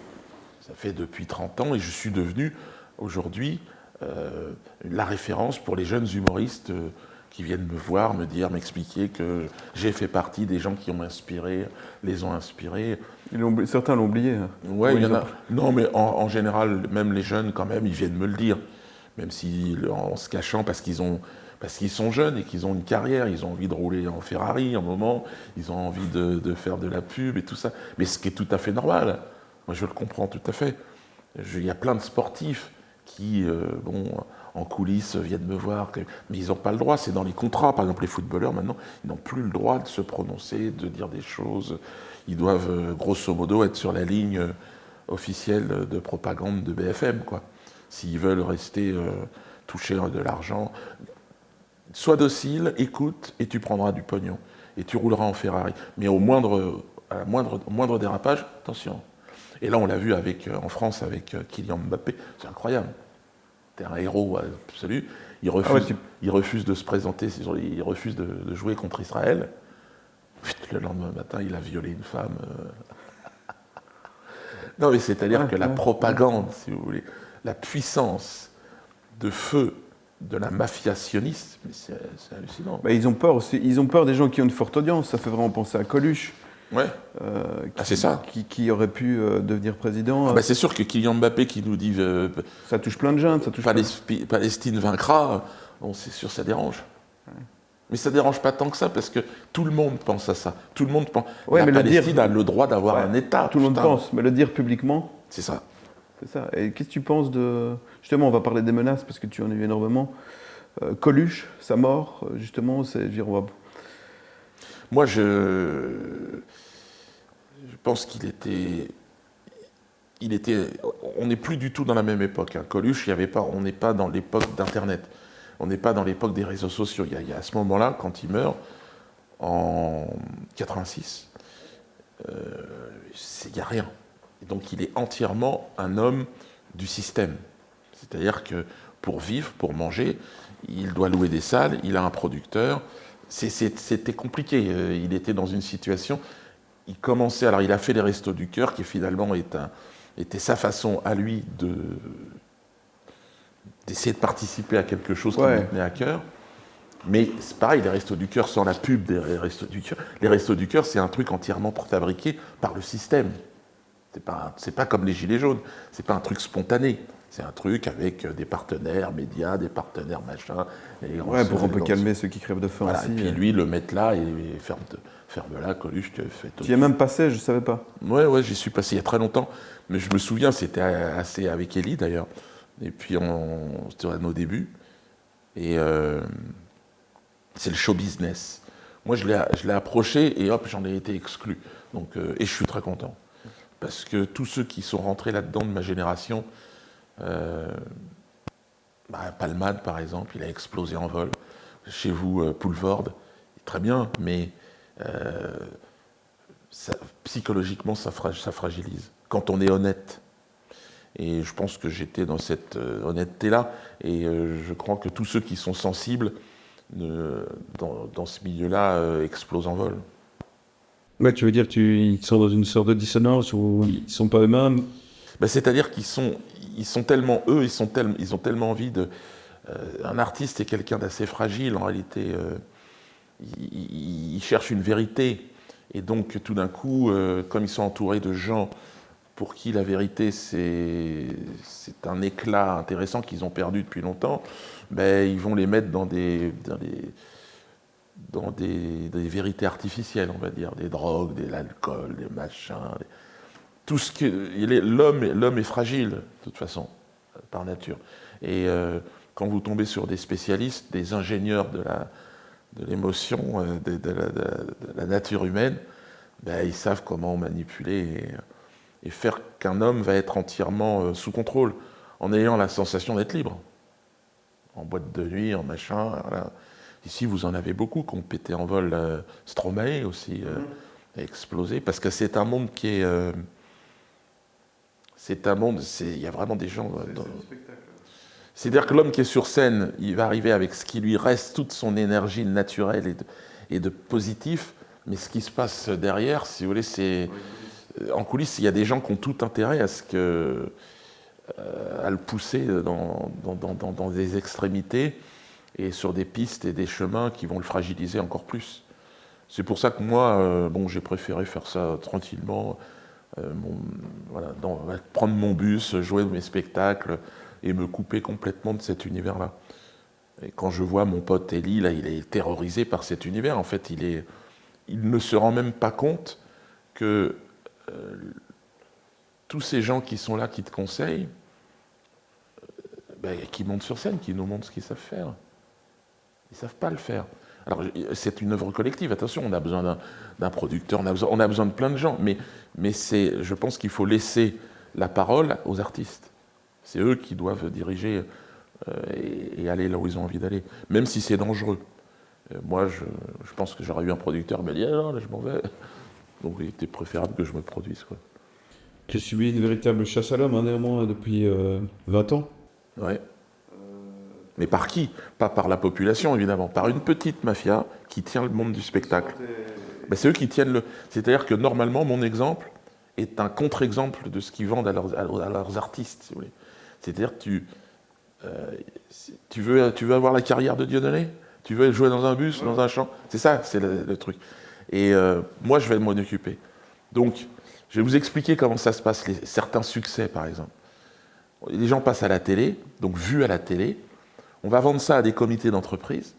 Ça fait depuis 30 ans et je suis devenu, aujourd'hui, la référence pour les jeunes humoristes qui viennent me voir, me dire, m'expliquer que j'ai fait partie des gens qui ont inspiré, les ont inspirés. Certains l'ont oublié. Ouais, il y en a. Non, mais en général, même les jeunes, quand même, ils viennent me le dire. Même si, en se cachant, parce qu'ils sont jeunes et qu'ils ont une carrière, ils ont envie de rouler en Ferrari un moment, ils ont envie de faire de la pub et tout ça. Mais ce qui est tout à fait normal. Moi, je le comprends tout à fait. Il y a plein de sportifs qui, en coulisses, viennent me voir. Mais ils n'ont pas le droit, c'est dans les contrats. Par exemple, les footballeurs, maintenant, ils n'ont plus le droit de se prononcer, de dire des choses. Ils doivent, grosso modo, être sur la ligne officielle de propagande de BFM, quoi. S'ils veulent rester toucher de l'argent. Sois docile, écoute, et tu prendras du pognon. Et tu rouleras en Ferrari. Mais au moindre dérapage, attention. Et là, on l'a vu en France avec Kylian Mbappé. C'est incroyable. C'est un héros absolu. Il refuse de se présenter, il refuse de jouer contre Israël. Le lendemain matin, il a violé une femme. Non, mais c'est-à-dire que la propagande, si vous voulez, la puissance de feu de la mafia sioniste, mais c'est hallucinant. Bah, ils ont peur aussi. Ils ont peur des gens qui ont une forte audience. Ça fait vraiment penser à Coluche. Ouais. C'est ça. Qui aurait pu devenir président. C'est sûr que Kylian Mbappé qui nous dit ça touche plein de jeunes. Palestine vaincra, bon, c'est sûr, ça dérange. Ouais. Mais ça dérange pas tant que ça, parce que tout le monde pense à ça. Tout le monde pense. La Palestine a le droit d'avoir un État. Tout le monde pense, mais le dire publiquement. C'est ça. C'est ça. Et qu'est-ce que tu penses de. Justement, on va parler des menaces, parce que tu en as eu énormément. Coluche, sa mort, justement, c'est. Moi, je pense qu'il était. On n'est plus du tout dans la même époque. Hein. Coluche, on n'est pas dans l'époque d'Internet. On n'est pas dans l'époque des réseaux sociaux. Il y a à ce moment-là, quand il meurt, en 86, il n'y a rien. Et donc il est entièrement un homme du système. C'est-à-dire que pour vivre, pour manger, il doit louer des salles, il a un producteur. C'était compliqué. Il était dans une situation. Il commençait. Alors il a fait les Restos du Cœur, qui finalement était sa façon à lui d'essayer de participer à quelque chose qui lui tenait à cœur. Mais c'est pareil, les Restos du Cœur sans la pub des Restos du Cœur. Les Restos du Cœur, c'est un truc entièrement fabriqué par le système. C'est pas comme les Gilets jaunes. C'est pas un truc spontané. C'est un truc avec des partenaires médias, des partenaires machin. Pour un peu calmer ceux qui crèvent de faim aussi. Et puis lui, le mettre là et ferme-la, Coluche, tu fais tout. Tu y es même passé, je savais pas. Ouais, j'y suis passé il y a très longtemps. Mais je me souviens, c'était assez avec Elie d'ailleurs. Et puis c'était à nos débuts. Et c'est le show business. Moi, je l'ai approché et hop, j'en ai été exclu. Donc, et je suis très content. Parce que tous ceux qui sont rentrés là-dedans de ma génération, Palmade par exemple, il a explosé en vol. Chez vous, Poulvord, très bien, mais psychologiquement, ça fragilise. Quand on est honnête. Et je pense que j'étais dans cette honnêteté-là. Et je crois que tous ceux qui sont sensibles dans ce milieu-là explosent en vol. Ouais, tu veux dire qu'ils sont dans une sorte de dissonance où ils ne sont pas eux-mêmes? C'est-à-dire qu'ils sont tellement eux, ils ont tellement envie de... un artiste est quelqu'un d'assez fragile, en réalité. Il cherche une vérité. Et donc, tout d'un coup, comme ils sont entourés de gens pour qui la vérité, c'est un éclat intéressant qu'ils ont perdu depuis longtemps, ils vont les mettre dans des vérités artificielles, on va dire, des drogues, de l'alcool, des machins. Tout ce que l'homme est fragile, de toute façon, par nature. Et quand vous tombez sur des spécialistes, des ingénieurs de l'émotion, de la nature humaine, ils savent comment manipuler et faire qu'un homme va être entièrement sous contrôle, en ayant la sensation d'être libre. En boîte de nuit, en machin. Voilà. Ici, vous en avez beaucoup qui ont pété en vol. Stromae aussi a explosé, parce que c'est un monde qui est... C'est un monde, il y a vraiment des gens... C'est-à-dire que l'homme qui est sur scène, il va arriver avec ce qui lui reste, toute son énergie naturelle et de positif, mais ce qui se passe derrière, si vous voulez, c'est... En coulisses, il y a des gens qui ont tout intérêt à le pousser dans des extrémités et sur des pistes et des chemins qui vont le fragiliser encore plus. C'est pour ça que moi, j'ai préféré faire ça tranquillement, prendre mon bus, jouer mes spectacles et me couper complètement de cet univers-là. Et quand je vois mon pote Elie, là, il est terrorisé par cet univers. En fait, il ne se rend même pas compte que tous ces gens qui sont là, qui te conseillent, qui montent sur scène, qui nous montrent ce qu'ils savent faire. Ils ne savent pas le faire. Alors, c'est une œuvre collective, attention, on a besoin d'un producteur, on a besoin de plein de gens, mais je pense qu'il faut laisser la parole aux artistes. C'est eux qui doivent diriger et aller là où ils ont envie d'aller, même si c'est dangereux. Moi, je pense que j'aurais eu un producteur qui m'a dit « Ah non, là, je m'en vais ». Donc, il était préférable que je me produise, quoi. Tu as subi une véritable chasse à l'homme, néanmoins, depuis 20 ans. Ouais. Mais par qui? Pas par la population, évidemment. Par une petite mafia qui tient le monde du spectacle. C'est eux qui tiennent le... C'est-à-dire que, normalement, mon exemple est un contre-exemple de ce qu'ils vendent à leurs artistes, si vous voulez. C'est-à-dire que tu veux avoir la carrière de Dieudonné? Tu veux jouer dans un bus, dans un champ? C'est ça, c'est le truc. Et moi, je vais m'en occuper. Donc, je vais vous expliquer comment ça se passe, certains succès, par exemple. Les gens passent à la télé, donc vus à la télé. On va vendre ça à des comités d'entreprise.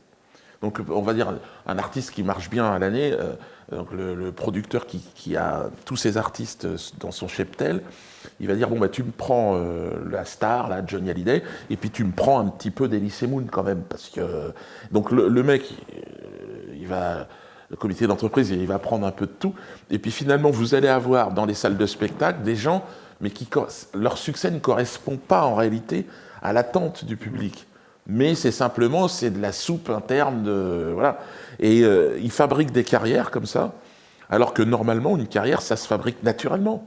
Donc, on va dire un artiste qui marche bien à l'année, donc le producteur qui a tous ses artistes dans son cheptel, il va dire bon, tu me prends la star, là, Johnny Hallyday, et puis tu me prends un petit peu d'Elie Semoun quand même. Parce que, donc, le mec, le comité d'entreprise, il va prendre un peu de tout. Et puis finalement, vous allez avoir dans les salles de spectacle des gens, mais leur succès ne correspond pas en réalité à l'attente du public. Mais c'est de la soupe interne, voilà. Et ils fabriquent des carrières comme ça, alors que normalement, une carrière, ça se fabrique naturellement.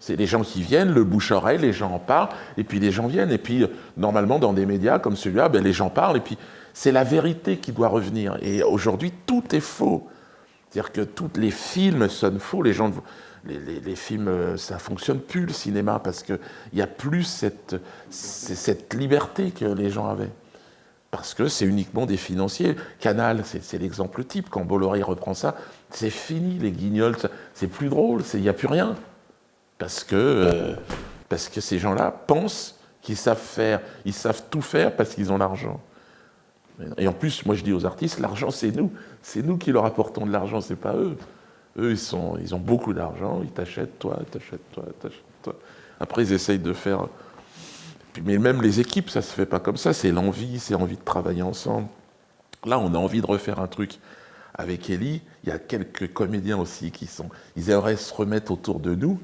C'est les gens qui viennent, le bouche-oreille, les gens en parlent, et puis les gens viennent. Et puis, normalement, dans des médias comme celui-là, les gens parlent, et puis c'est la vérité qui doit revenir. Et aujourd'hui, tout est faux. C'est-à-dire que tous les films sonnent faux. Les films, ça ne fonctionne plus, le cinéma, parce qu'il n'y a plus cette liberté que les gens avaient. Parce que c'est uniquement des financiers. Canal, c'est l'exemple type. Quand Bolloré reprend ça, c'est fini, les guignols, c'est plus drôle, il n'y a plus rien. Parce que ces gens-là pensent qu'ils savent faire, ils savent tout faire parce qu'ils ont l'argent. Et en plus, moi je dis aux artistes, l'argent c'est nous qui leur apportons de l'argent, c'est pas eux. Eux ils ont beaucoup d'argent, ils t'achètent toi. Après ils essayent de faire... Mais même les équipes, ça se fait pas comme ça, c'est l'envie de travailler ensemble. Là on a envie de refaire un truc avec Elie, il y a quelques comédiens aussi ils aimeraient se remettre autour de nous,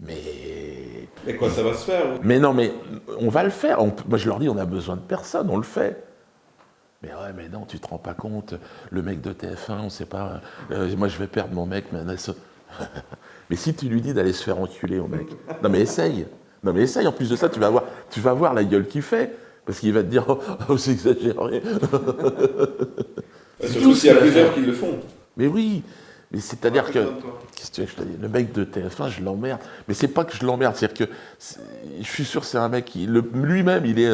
mais... Et quoi, ça va se faire? Mais non, mais on va le faire. Moi, je leur dis, on a besoin de personne, on le fait. Mais ouais, mais non, tu te rends pas compte. Le mec de TF1, on sait pas. Moi, je vais perdre mon mec. Mais si tu lui dis d'aller se faire enculer au mec, non mais essaye. En plus de ça, tu vas voir la gueule qu'il fait, parce qu'il va te dire, oh c'est exagéré. Surtout s'il y a plusieurs qui le font. Mais oui. Mais c'est-à-dire que, qu'est-ce que tu veux que je te dise, le mec de TF1, je l'emmerde. Mais c'est pas que je l'emmerde, c'est-à-dire que je suis sûr que c'est un mec qui, lui-même, il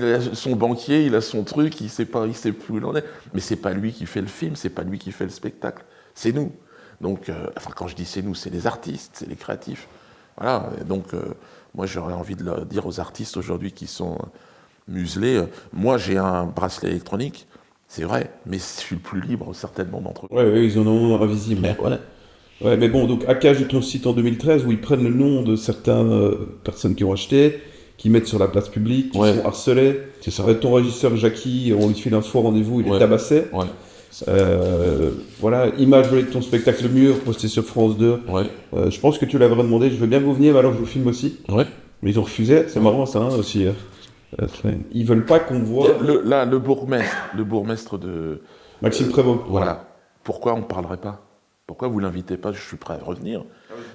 a son banquier, il a son truc, il sait plus où il en est. Mais c'est pas lui qui fait le film, c'est pas lui qui fait le spectacle, c'est nous. Donc, quand je dis c'est nous, c'est les artistes, c'est les créatifs. Voilà. Et donc, moi, j'aurais envie de le dire aux artistes aujourd'hui qui sont muselés. Moi, j'ai un bracelet électronique. C'est vrai, mais je suis le plus libre, certainement, d'entre eux. Ouais, ils en ont un invisible. Mais voilà. Ouais, mais bon, donc Akash est un site en 2013 où ils prennent le nom de certaines personnes qui ont acheté, qui mettent sur la place publique, qui sont harcelés. C'est ça. Ton régisseur Jackie, on lui file un faux rendez-vous, il est tabassé. Ouais. Voilà, image de ton spectacle Mur, posté sur France 2. Ouais. Je pense que tu l'avais demandé, je veux bien que vous veniez, mais alors je vous filme aussi. Ouais. Mais ils ont refusé, c'est marrant ça aussi. Ils veulent pas qu'on voit... Le bourgmestre de... Maxime Prévost. Voilà. Pourquoi on ne parlerait pas? Pourquoi vous ne l'invitez pas? Je suis prêt à revenir.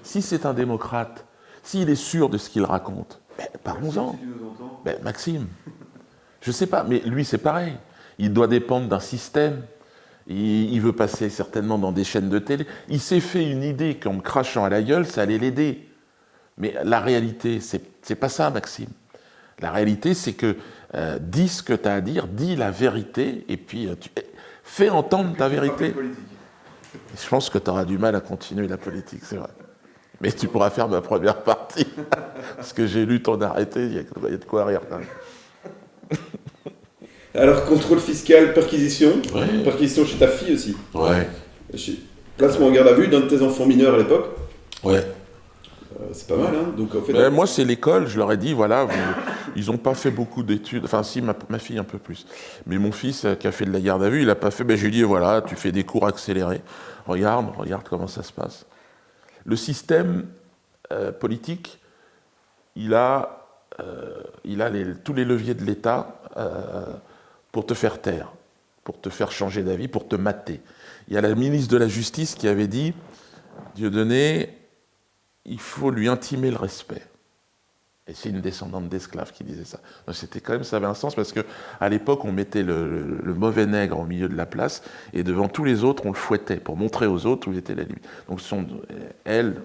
Si c'est un démocrate, s'il est sûr de ce qu'il raconte, parlons-en. Maxime, je ne sais pas, mais lui c'est pareil. Il doit dépendre d'un système. Il veut passer certainement dans des chaînes de télé. Il s'est fait une idée qu'en me crachant à la gueule, ça allait l'aider. Mais la réalité, c'est pas ça, Maxime. La réalité, c'est que dis ce que tu as à dire, dis la vérité, et puis fais entendre ta vérité. Je pense que tu auras du mal à continuer la politique, c'est vrai. Mais tu pourras faire ma première partie. Parce que j'ai lu ton arrêté, il y a de quoi rire quand même. Alors, contrôle fiscal, perquisition. Ouais. Perquisition chez ta fille aussi. Ouais. Placement en garde à vue d'un de tes enfants mineurs à l'époque. Ouais. C'est pas mal, hein. Donc, en fait, Moi, c'est l'école, je leur ai dit, voilà, ils n'ont pas fait beaucoup d'études. Enfin, si, ma fille un peu plus. Mais mon fils, qui a fait de la garde à vue, il n'a pas fait. Je lui ai dit, voilà, tu fais des cours accélérés. Regarde comment ça se passe. Le système politique, il a tous les leviers de l'État pour te faire taire, pour te faire changer d'avis, pour te mater. Il y a la ministre de la Justice qui avait dit, Dieudonné, il faut lui intimer le respect. Et c'est une descendante d'esclaves qui disait ça. Donc c'était quand même, ça avait un sens parce qu'à l'époque, on mettait le mauvais nègre au milieu de la place et devant tous les autres, on le fouettait pour montrer aux autres où était la limite. Donc elle,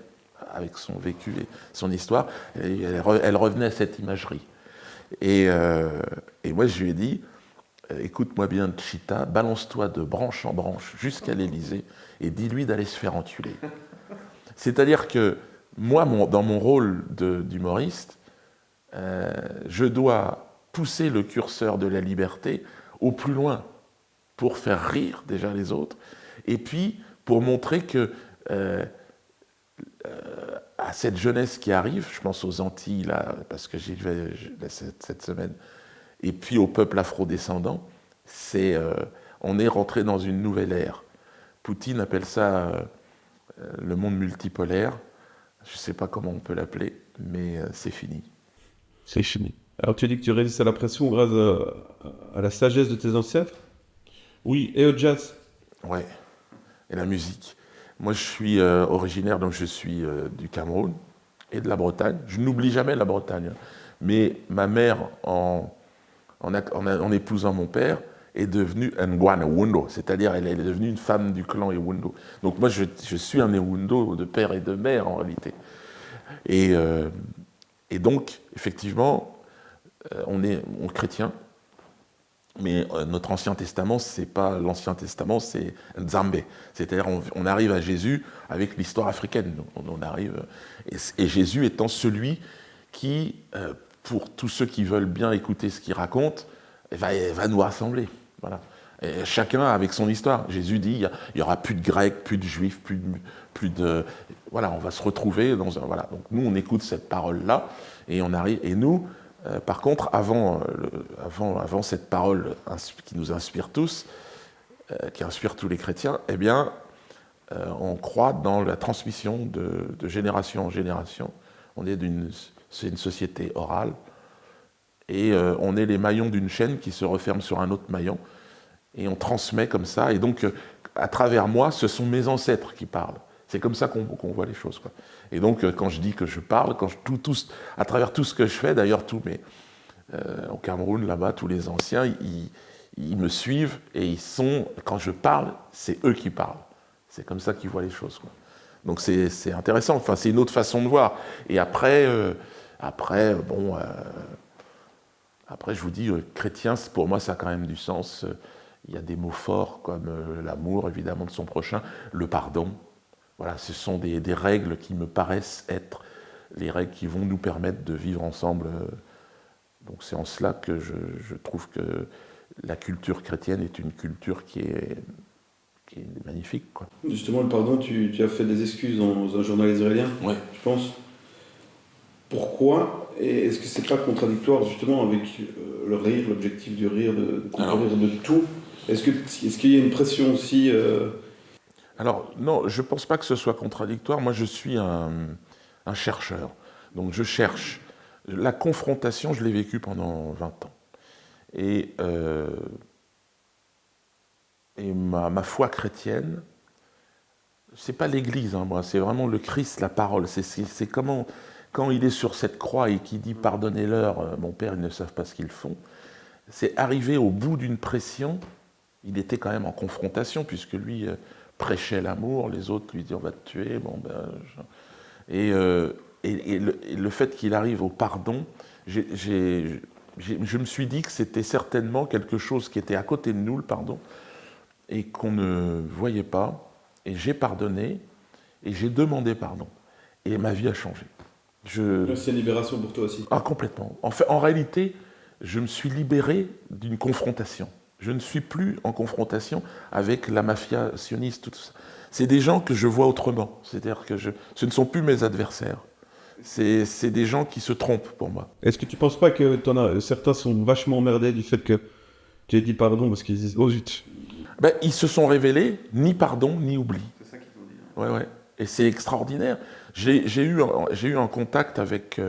avec son vécu et son histoire, elle revenait à cette imagerie. Et moi, je lui ai dit, écoute-moi bien, Chita, balance-toi de branche en branche jusqu'à l'Élysée et dis-lui d'aller se faire entuler. C'est-à-dire que moi, dans mon rôle d'humoriste, je dois pousser le curseur de la liberté au plus loin pour faire rire déjà les autres et puis pour montrer que à cette jeunesse qui arrive, je pense aux Antilles, là, parce que j'y vais cette semaine, et puis au peuple afrodescendant, on est rentré dans une nouvelle ère. Poutine appelle ça le monde multipolaire. Je ne sais pas comment on peut l'appeler, mais c'est fini. C'est fini. alors tu dis que tu résistes à la pression grâce à la sagesse de tes ancêtres Oui. et au jazz. Ouais. Et la musique. Moi, je suis originaire, donc je suis du Cameroun et de la Bretagne. Je n'oublie jamais la Bretagne. Mais ma mère, en épousant mon père, est devenue Ngwane Ewundo, c'est-à-dire elle est devenue une femme du clan Ewundo. Donc moi, je suis un Ewundo de père et de mère, en réalité. Et donc, effectivement, on est chrétien, mais notre Ancien Testament, c'est pas l'Ancien Testament, c'est Nzambe. C'est-à-dire, on arrive à Jésus avec l'histoire africaine. On arrive, et Jésus étant celui qui, pour tous ceux qui veulent bien écouter ce qu'il raconte, va nous rassembler. Voilà. Et chacun avec son histoire. Jésus dit, il n'y aura plus de Grecs, plus de Juifs, plus de... Voilà, on va se retrouver dans un... Voilà. Donc nous, on écoute cette parole-là, et on arrive... Et nous, par contre, avant cette parole qui nous inspire tous, qui inspire tous les chrétiens, eh bien, on croit dans la transmission de génération en génération. C'est une société orale, et on est les maillons d'une chaîne qui se referme sur un autre maillon, et on transmet comme ça, et donc à travers moi, ce sont mes ancêtres qui parlent. C'est comme ça qu'on voit les choses, quoi. Et donc quand je dis que je parle, à travers tout ce que je fais, d'ailleurs au Cameroun, là-bas, tous les anciens, ils me suivent, et quand je parle, c'est eux qui parlent. C'est comme ça qu'ils voient les choses, quoi. Donc c'est intéressant, enfin c'est une autre façon de voir. Et après je vous dis, chrétien, pour moi, ça a quand même du sens. Il y a des mots forts comme l'amour, évidemment, de son prochain, le pardon. Voilà, ce sont des règles qui me paraissent être les règles qui vont nous permettre de vivre ensemble. Donc c'est en cela que je trouve que la culture chrétienne est une culture qui est magnifique, quoi. Justement, le pardon, tu as fait des excuses dans un journal israélien, Ouais. je pense. Pourquoi? Et est-ce que c'est pas contradictoire justement avec le rire, l'objectif du rire, de rire de tout? Est-ce qu'il y a une pression aussi Alors, non, je ne pense pas que ce soit contradictoire. Moi, je suis un chercheur. Donc, je cherche. La confrontation, je l'ai vécue pendant 20 ans. Et ma foi chrétienne c'est pas l'Église, hein, moi, c'est vraiment le Christ, la parole. C'est comment, quand il est sur cette croix et qu'il dit « Pardonnez-leur, mon Père, ils ne savent pas ce qu'ils font », c'est arrivé au bout d'une pression. Il était quand même en confrontation, puisque lui prêchait l'amour, les autres lui disaient « On va te tuer ». Bon, et le fait qu'il arrive au pardon, je me suis dit que c'était certainement quelque chose qui était à côté de nous, le pardon, et qu'on ne voyait pas. Et j'ai pardonné, et j'ai demandé pardon. Et ma vie a changé. C'est une libération pour toi aussi. Ah, complètement. En réalité, je me suis libéré d'une confrontation. Je ne suis plus en confrontation avec la mafia sioniste, tout ça. C'est des gens que je vois autrement. C'est-à-dire que ce ne sont plus mes adversaires. C'est des gens qui se trompent pour moi. Est-ce que tu penses pas que certains sont vachement emmerdés du fait que tu aies dit pardon parce qu'ils disent « Oh zut ». Ben, ils se sont révélés ni pardon ni oubli. C'est ça qu'ils ont dit. Ouais, ouais. Et c'est extraordinaire. J'ai eu un contact avec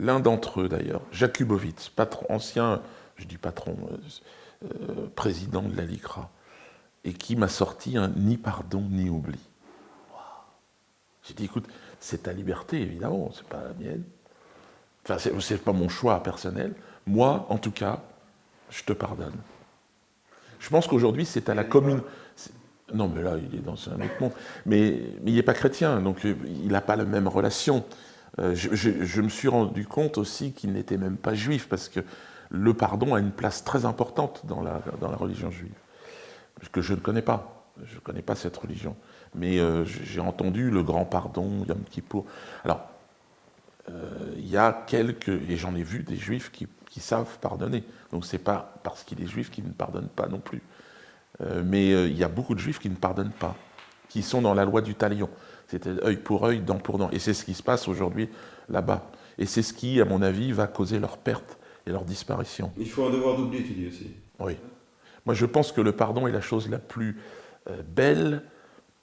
l'un d'entre eux d'ailleurs, Jakubowicz, ancien, je dis patron, président de la LICRA, et qui m'a sorti un ni pardon ni oubli. Wow. J'ai dit, écoute, c'est ta liberté évidemment, c'est pas la mienne. Enfin, c'est pas mon choix personnel. Moi, en tout cas, je te pardonne. Je pense qu'aujourd'hui, c'est à la commune. Non, mais là, il est dans un autre monde. Mais il n'est pas chrétien, donc il n'a pas la même relation. Je me suis rendu compte aussi qu'il n'était même pas juif, parce que le pardon a une place très importante dans la religion juive, que je ne connais pas. Je ne connais pas cette religion. Mais j'ai entendu le grand pardon, Yom Kippour. Alors, il y a quelques, et j'en ai vu des juifs qui savent pardonner. Donc c'est pas parce qu'il est juif qu'il ne pardonne pas non plus. Mais il y a beaucoup de juifs qui ne pardonnent pas, qui sont dans la loi du talion. C'était œil pour œil, dent pour dent. Et c'est ce qui se passe aujourd'hui là-bas. Et c'est ce qui, à mon avis, va causer leur perte et leur disparition. Il faut un devoir d'oubli, tu dis aussi. Oui. Moi, je pense que le pardon est la chose la plus belle,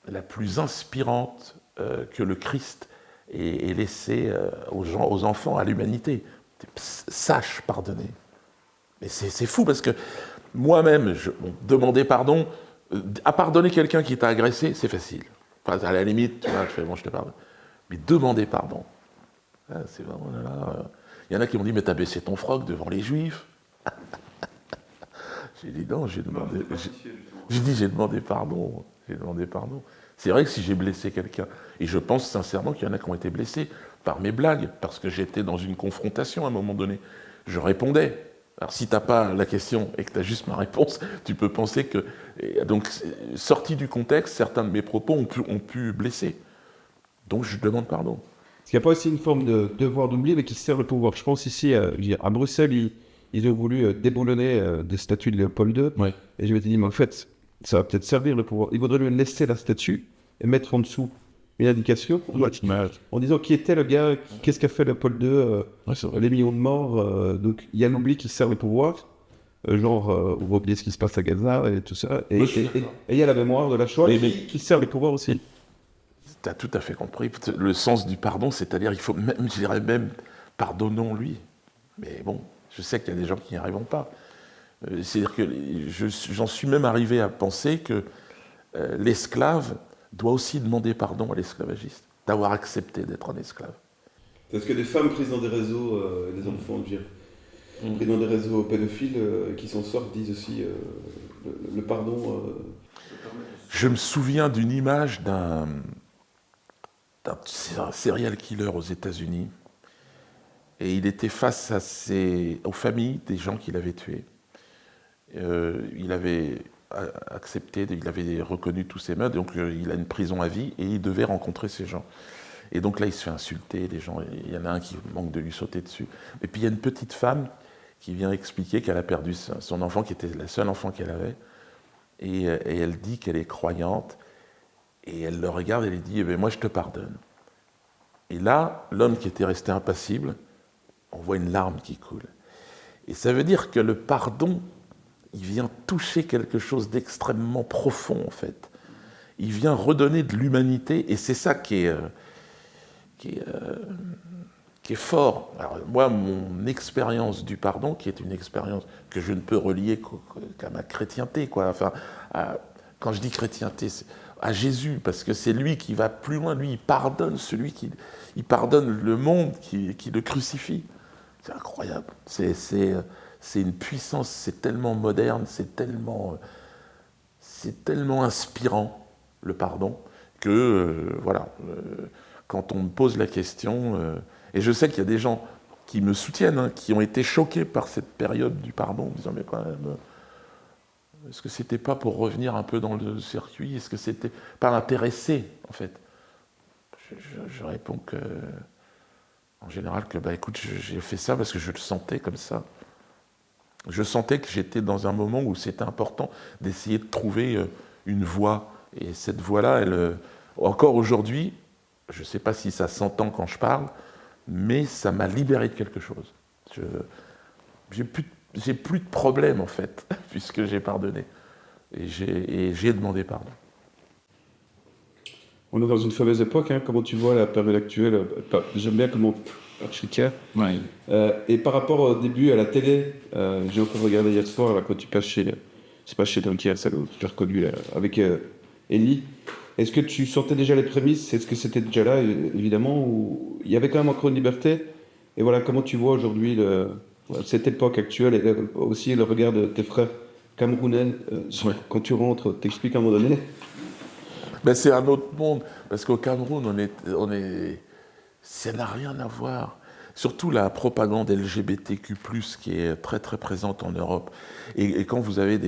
la plus inspirante que le Christ ait laissée aux gens, aux enfants, à l'humanité. Sache pardonner. Mais c'est fou parce que moi-même, demander pardon, à pardonner quelqu'un qui t'a agressé, c'est facile. Enfin, à la limite, tu vois, je fais bon, je te pardonne. Mais demander pardon, c'est vraiment là. Il y en a qui m'ont dit, mais t'as baissé ton froc devant les Juifs. J'ai dit non, j'ai demandé. J'ai dit j'ai demandé pardon. J'ai demandé pardon. C'est vrai que si j'ai blessé quelqu'un, et je pense sincèrement qu'il y en a qui ont été blessés par mes blagues, parce que j'étais dans une confrontation à un moment donné. Je répondais. Alors si tu n'as pas la question et que tu as juste ma réponse, tu peux penser que... Donc, sorti du contexte, certains de mes propos ont pu blesser. Donc je demande pardon. Est-ce qu'il n'y a pas aussi une forme de devoir d'oubli, mais qui sert le pouvoir? Je pense ici, à Bruxelles, ils ont voulu déboulonner des statues de Léopold II. Ouais. Et je m'étais dit, mais en fait, ça va peut-être servir le pouvoir. Il vaudrait lui laisser la statue et mettre en dessous une indication en disant qui était le gars, qu'est-ce qu'a fait Léopold II, les millions de morts. Donc il y a l'oubli qui sert le pouvoir. On va oublier ce qui se passe à Gaza et tout ça. Et il y a la mémoire de la Shoah qui sert le pouvoir aussi. Tu as tout à fait compris. Le sens du pardon, c'est-à-dire, il faut même, je dirais même, pardonnons-lui. Mais bon, je sais qu'il y a des gens qui n'y arriveront pas. C'est-à-dire que j'en suis même arrivé à penser que l'esclave doit aussi demander pardon à l'esclavagiste, d'avoir accepté d'être un esclave. Parce que des femmes prises dans des réseaux, des enfants, je veux dire, pris dans des réseaux pédophiles qui s'en sortent, disent aussi le pardon. Je me souviens d'une image d'un serial killer aux États-Unis, et il était face aux familles des gens qu'il avait tués. Il avait accepté, il avait reconnu tous ses meurtres, donc il a une prison à vie et il devait rencontrer ces gens. Et donc là, il se fait insulter, les gens, il y en a un qui manque de lui sauter dessus. Et puis il y a une petite femme qui vient expliquer qu'elle a perdu son enfant, qui était le seul enfant qu'elle avait, et elle dit qu'elle est croyante, et elle le regarde et elle dit, eh bien, moi je te pardonne. Et là, l'homme qui était resté impassible, on voit une larme qui coule. Et ça veut dire que le pardon, il vient toucher quelque chose d'extrêmement profond, en fait. Il vient redonner de l'humanité, et c'est ça qui est fort. Alors, moi, mon expérience du pardon, qui est une expérience que je ne peux relier qu'à ma chrétienté, quoi. Enfin, quand je dis chrétienté, à Jésus, parce que c'est lui qui va plus loin. Lui, il pardonne le monde qui le crucifie. C'est incroyable. C'est une puissance, c'est tellement moderne, c'est tellement inspirant, le pardon, que, quand on me pose la question, et je sais qu'il y a des gens qui me soutiennent, hein, qui ont été choqués par cette période du pardon, en disant, mais quand même, est-ce que c'était pas pour revenir un peu dans le circuit? Est-ce que c'était pas intéressé, en fait? Je réponds que, en général, que, écoute, j'ai fait ça parce que je le sentais comme ça. Je sentais que j'étais dans un moment où c'était important d'essayer de trouver une voie. Et cette voie-là, encore aujourd'hui, je ne sais pas si ça s'entend quand je parle, mais ça m'a libéré de quelque chose. J'ai plus de problème, en fait, puisque j'ai pardonné. Et j'ai demandé pardon. On est dans une fameuse époque, hein, comment tu vois la période actuelle. J'aime bien comment Archika. Ouais. Et par rapport au début à la télé, j'ai encore regardé hier soir là, quand tu passes c'est pas chez Dunkerque, ça j'ai reconnu là, avec Ellie. Est-ce que tu sentais déjà les prémices? Est-ce que c'était déjà là, évidemment, ou il y avait quand même encore une liberté? Et voilà, comment tu vois aujourd'hui cette époque actuelle et aussi le regard de tes frères camerounais quand tu rentres, t'expliques à un moment donné? C'est un autre monde, parce qu'au Cameroun, ça n'a rien à voir. Surtout la propagande LGBTQ+, qui est très très présente en Europe. Et quand vous avez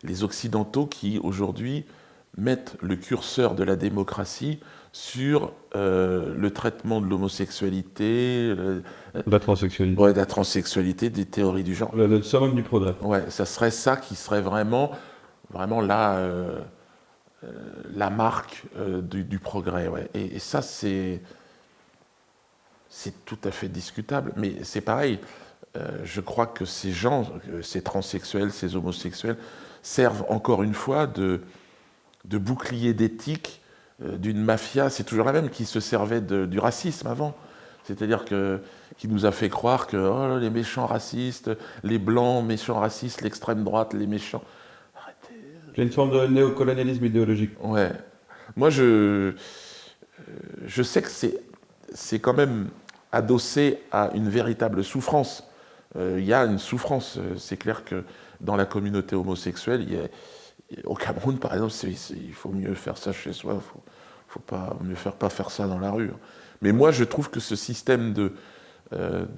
les Occidentaux qui, aujourd'hui, mettent le curseur de la démocratie sur le traitement de l'homosexualité, La transsexualité. de la transsexualité, des théories du genre. Le summum du progrès. Ouais, ça serait ça qui serait vraiment la marque du progrès. Ouais. Et ça, c'est tout à fait discutable. Mais c'est pareil, je crois que ces gens, ces transsexuels, ces homosexuels, servent encore une fois de bouclier d'éthique d'une mafia, c'est toujours la même, qui se servait du racisme avant. C'est-à-dire qui nous a fait croire que les méchants racistes, les blancs méchants racistes, l'extrême droite, les méchants... Arrêtez. Il y a une forme de néocolonialisme idéologique. Ouais. Moi, je sais que c'est quand même adossé à une véritable souffrance. Il y a une souffrance. C'est clair que dans la communauté homosexuelle, au Cameroun, par exemple, il faut mieux faire ça chez soi. Faut pas faire ça dans la rue. Mais moi, je trouve que ce système de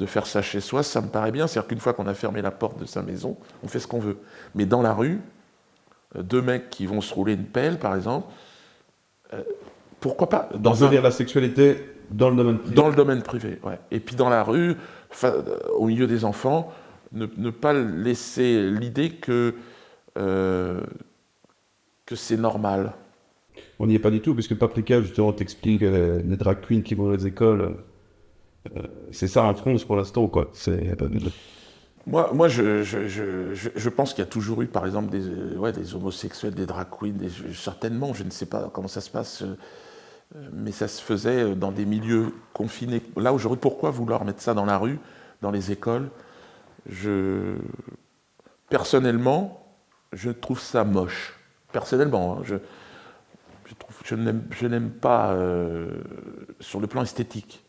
faire ça chez soi, ça me paraît bien. C'est-à-dire qu'une fois qu'on a fermé la porte de sa maison, on fait ce qu'on veut. Mais dans la rue, deux mecs qui vont se rouler une pelle, par exemple, pourquoi pas Dire la sexualité dans le domaine privé. Dans le domaine privé, ouais. Et puis dans la rue, au milieu des enfants, ne pas laisser l'idée que c'est normal. On n'y est pas du tout, puisque Paprika, justement, t'explique les drag queens qui vont dans les écoles. C'est ça en France pour l'instant, quoi. Moi, je pense qu'il y a toujours eu, par exemple, des homosexuels, des drag queens, certainement, je ne sais pas comment ça se passe, mais ça se faisait dans des milieux confinés. Là, aujourd'hui, pourquoi vouloir mettre ça dans la rue, dans les écoles? Personnellement, je trouve ça moche. Personnellement, hein, je n'aime pas sur le plan esthétique.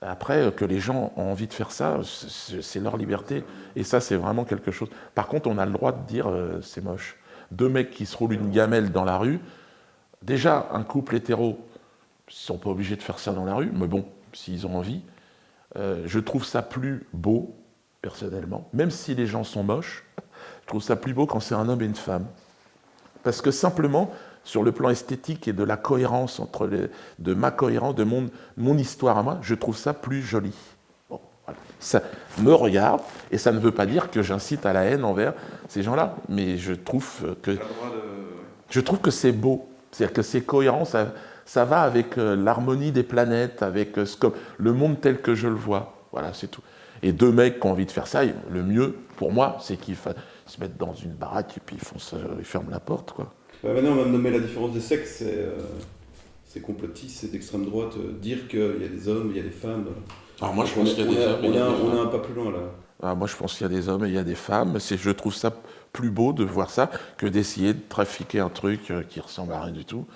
Après, que les gens ont envie de faire ça, c'est leur liberté. Et ça, c'est vraiment quelque chose. Par contre, on a le droit de dire c'est moche. Deux mecs qui se roulent une gamelle dans la rue. Déjà, un couple hétéro, ils ne sont pas obligés de faire ça dans la rue, mais bon, s'ils ont envie. Je trouve ça plus beau, personnellement. Même si les gens sont moches, je trouve ça plus beau quand c'est un homme et une femme. Parce que simplement, sur le plan esthétique et de la cohérence de ma cohérence, de mon histoire à moi, je trouve ça plus joli. Bon, voilà. Ça me regarde, et ça ne veut pas dire que j'incite à la haine envers ces gens-là, mais je trouve que c'est beau. C'est-à-dire que c'est cohérent, ça va avec l'harmonie des planètes, avec le monde tel que je le vois. Voilà, c'est tout. Et deux mecs qui ont envie de faire ça, le mieux, pour moi, c'est qu'ils se mettent dans une baraque et puis ils ferment la porte, quoi. Maintenant, on va nommer la différence des sexes. C'est complotiste, c'est d'extrême droite. Dire qu'il y a des hommes, il y a des femmes. Alors moi, je pense qu'il y a des hommes. On a un pas plus loin, là. Moi, je pense qu'il y a des hommes et il y a des femmes. Je trouve ça plus beau de voir ça que d'essayer de trafiquer un truc qui ressemble à rien du tout.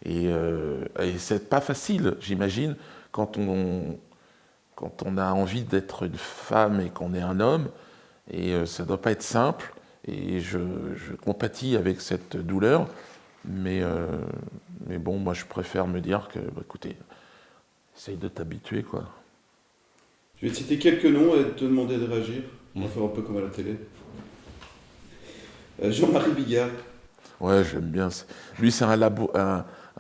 Et c'est pas facile, j'imagine, quand on a envie d'être une femme et qu'on est un homme. Et ça doit pas être simple. Et je compatis avec cette douleur. Mais bon, moi, je préfère me dire que, écoutez, essaye de t'habituer, quoi. Je vais te citer quelques noms et te demander de réagir. On va faire un peu comme à la télé. Jean-Marie Bigard. Ouais, j'aime bien. Lui, c'est un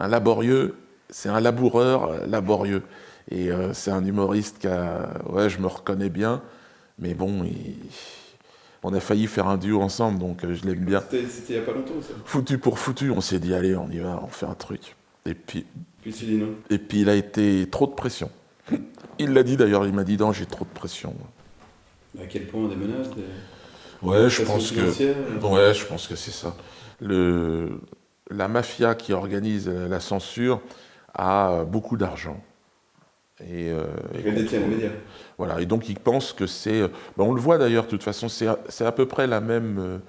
laborieux, c'est un laboureur laborieux. Et c'est un humoriste ouais, je me reconnais bien, mais bon, on a failli faire un duo ensemble, donc je l'aime bien. C'était il n'y a pas longtemps, ça. Foutu pour foutu, on s'est dit, allez, on y va, on fait un truc. Et puis tu dis non. Et puis il a été trop de pression. Il l'a dit d'ailleurs, il m'a dit, non, j'ai trop de pression. À quel point des menaces Ouais, je pense que c'est ça. La mafia qui organise la censure a beaucoup d'argent. Et détient les médias. Voilà, et donc ils pensent que c'est... on le voit d'ailleurs, de toute façon, c'est à peu près la même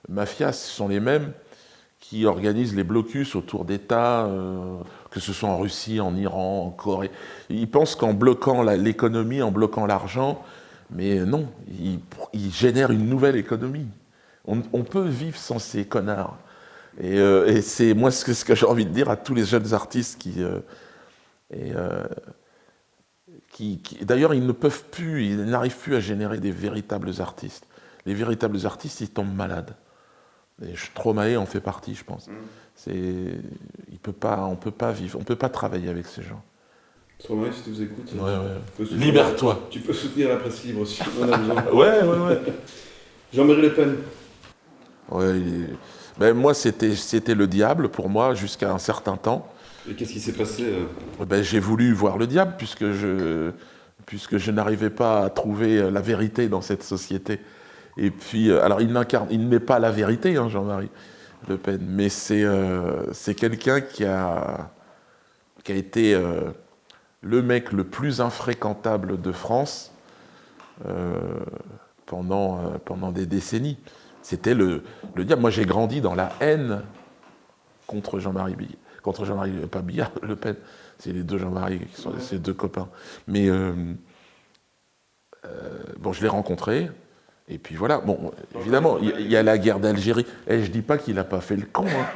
mafia, ce sont les mêmes qui organisent les blocus autour d'États, que ce soit en Russie, en Iran, en Corée. Ils pensent qu'en bloquant l'économie, en bloquant l'argent, mais non, ils génèrent une nouvelle économie. On peut vivre sans ces connards. Et c'est moi ce que j'ai envie de dire à tous les jeunes artistes qui d'ailleurs, ils n'arrivent plus à générer des véritables artistes. Les véritables artistes, ils tombent malades. Et Stromae en fait partie, je pense. On peut pas vivre, on peut pas travailler avec ces gens. Stromae, si tu vous écoutes, Libère-toi. Tu peux soutenir la presse libre aussi. On a besoin. ouais. Jean-Marie Le Pen. Ouais, moi, c'était le diable pour moi jusqu'à un certain temps. Et qu'est-ce qui s'est passé J'ai voulu voir le diable puisque je n'arrivais pas à trouver la vérité dans cette société. Et puis, alors il ne met pas la vérité, hein, Jean-Marie Le Pen, mais c'est quelqu'un qui a été le mec le plus infréquentable de France pendant des décennies. C'était le diable. Moi, j'ai grandi dans la haine contre Jean-Marie Bigard. Contre Jean-Marie, pas Bigard, Le Pen. C'est les deux Jean-Marie qui sont ces deux copains. Mais je l'ai rencontré. Et puis voilà. Bon, évidemment, il y a la guerre d'Algérie. Et je dis pas qu'il n'a pas fait le con. Hein.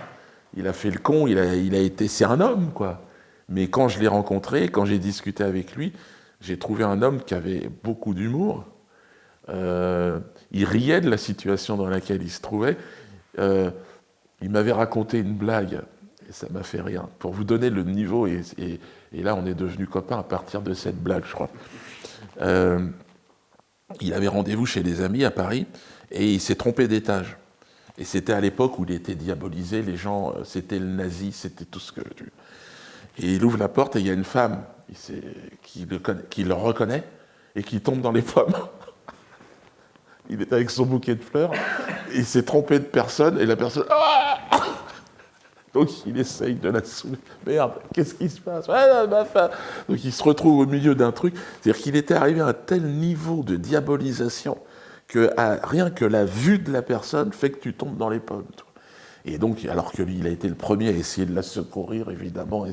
Il a fait le con. Il a été. C'est un homme, quoi. Mais quand je l'ai rencontré, quand j'ai discuté avec lui, j'ai trouvé un homme qui avait beaucoup d'humour. Il riait de la situation dans laquelle il se trouvait. Il m'avait raconté une blague. Et ça m'a fait rire. Pour vous donner le niveau, et là on est devenus copains à partir de cette blague, je crois. Il avait rendez-vous chez des amis à Paris et il s'est trompé d'étage. Et c'était à l'époque où il était diabolisé, les gens, c'était le nazi, c'était tout ce que... Et il ouvre la porte et il y a une femme qui le reconnaît et qui tombe dans les pommes. Il est avec son bouquet de fleurs, il s'est trompé de personne et la personne... Donc il essaye de la soulever. Merde, qu'est-ce qui se passe? Donc il se retrouve au milieu d'un truc. C'est-à-dire qu'il était arrivé à un tel niveau de diabolisation que rien que la vue de la personne fait que tu tombes dans les pommes. Et donc, alors que lui, il a été le premier à essayer de la secourir, évidemment,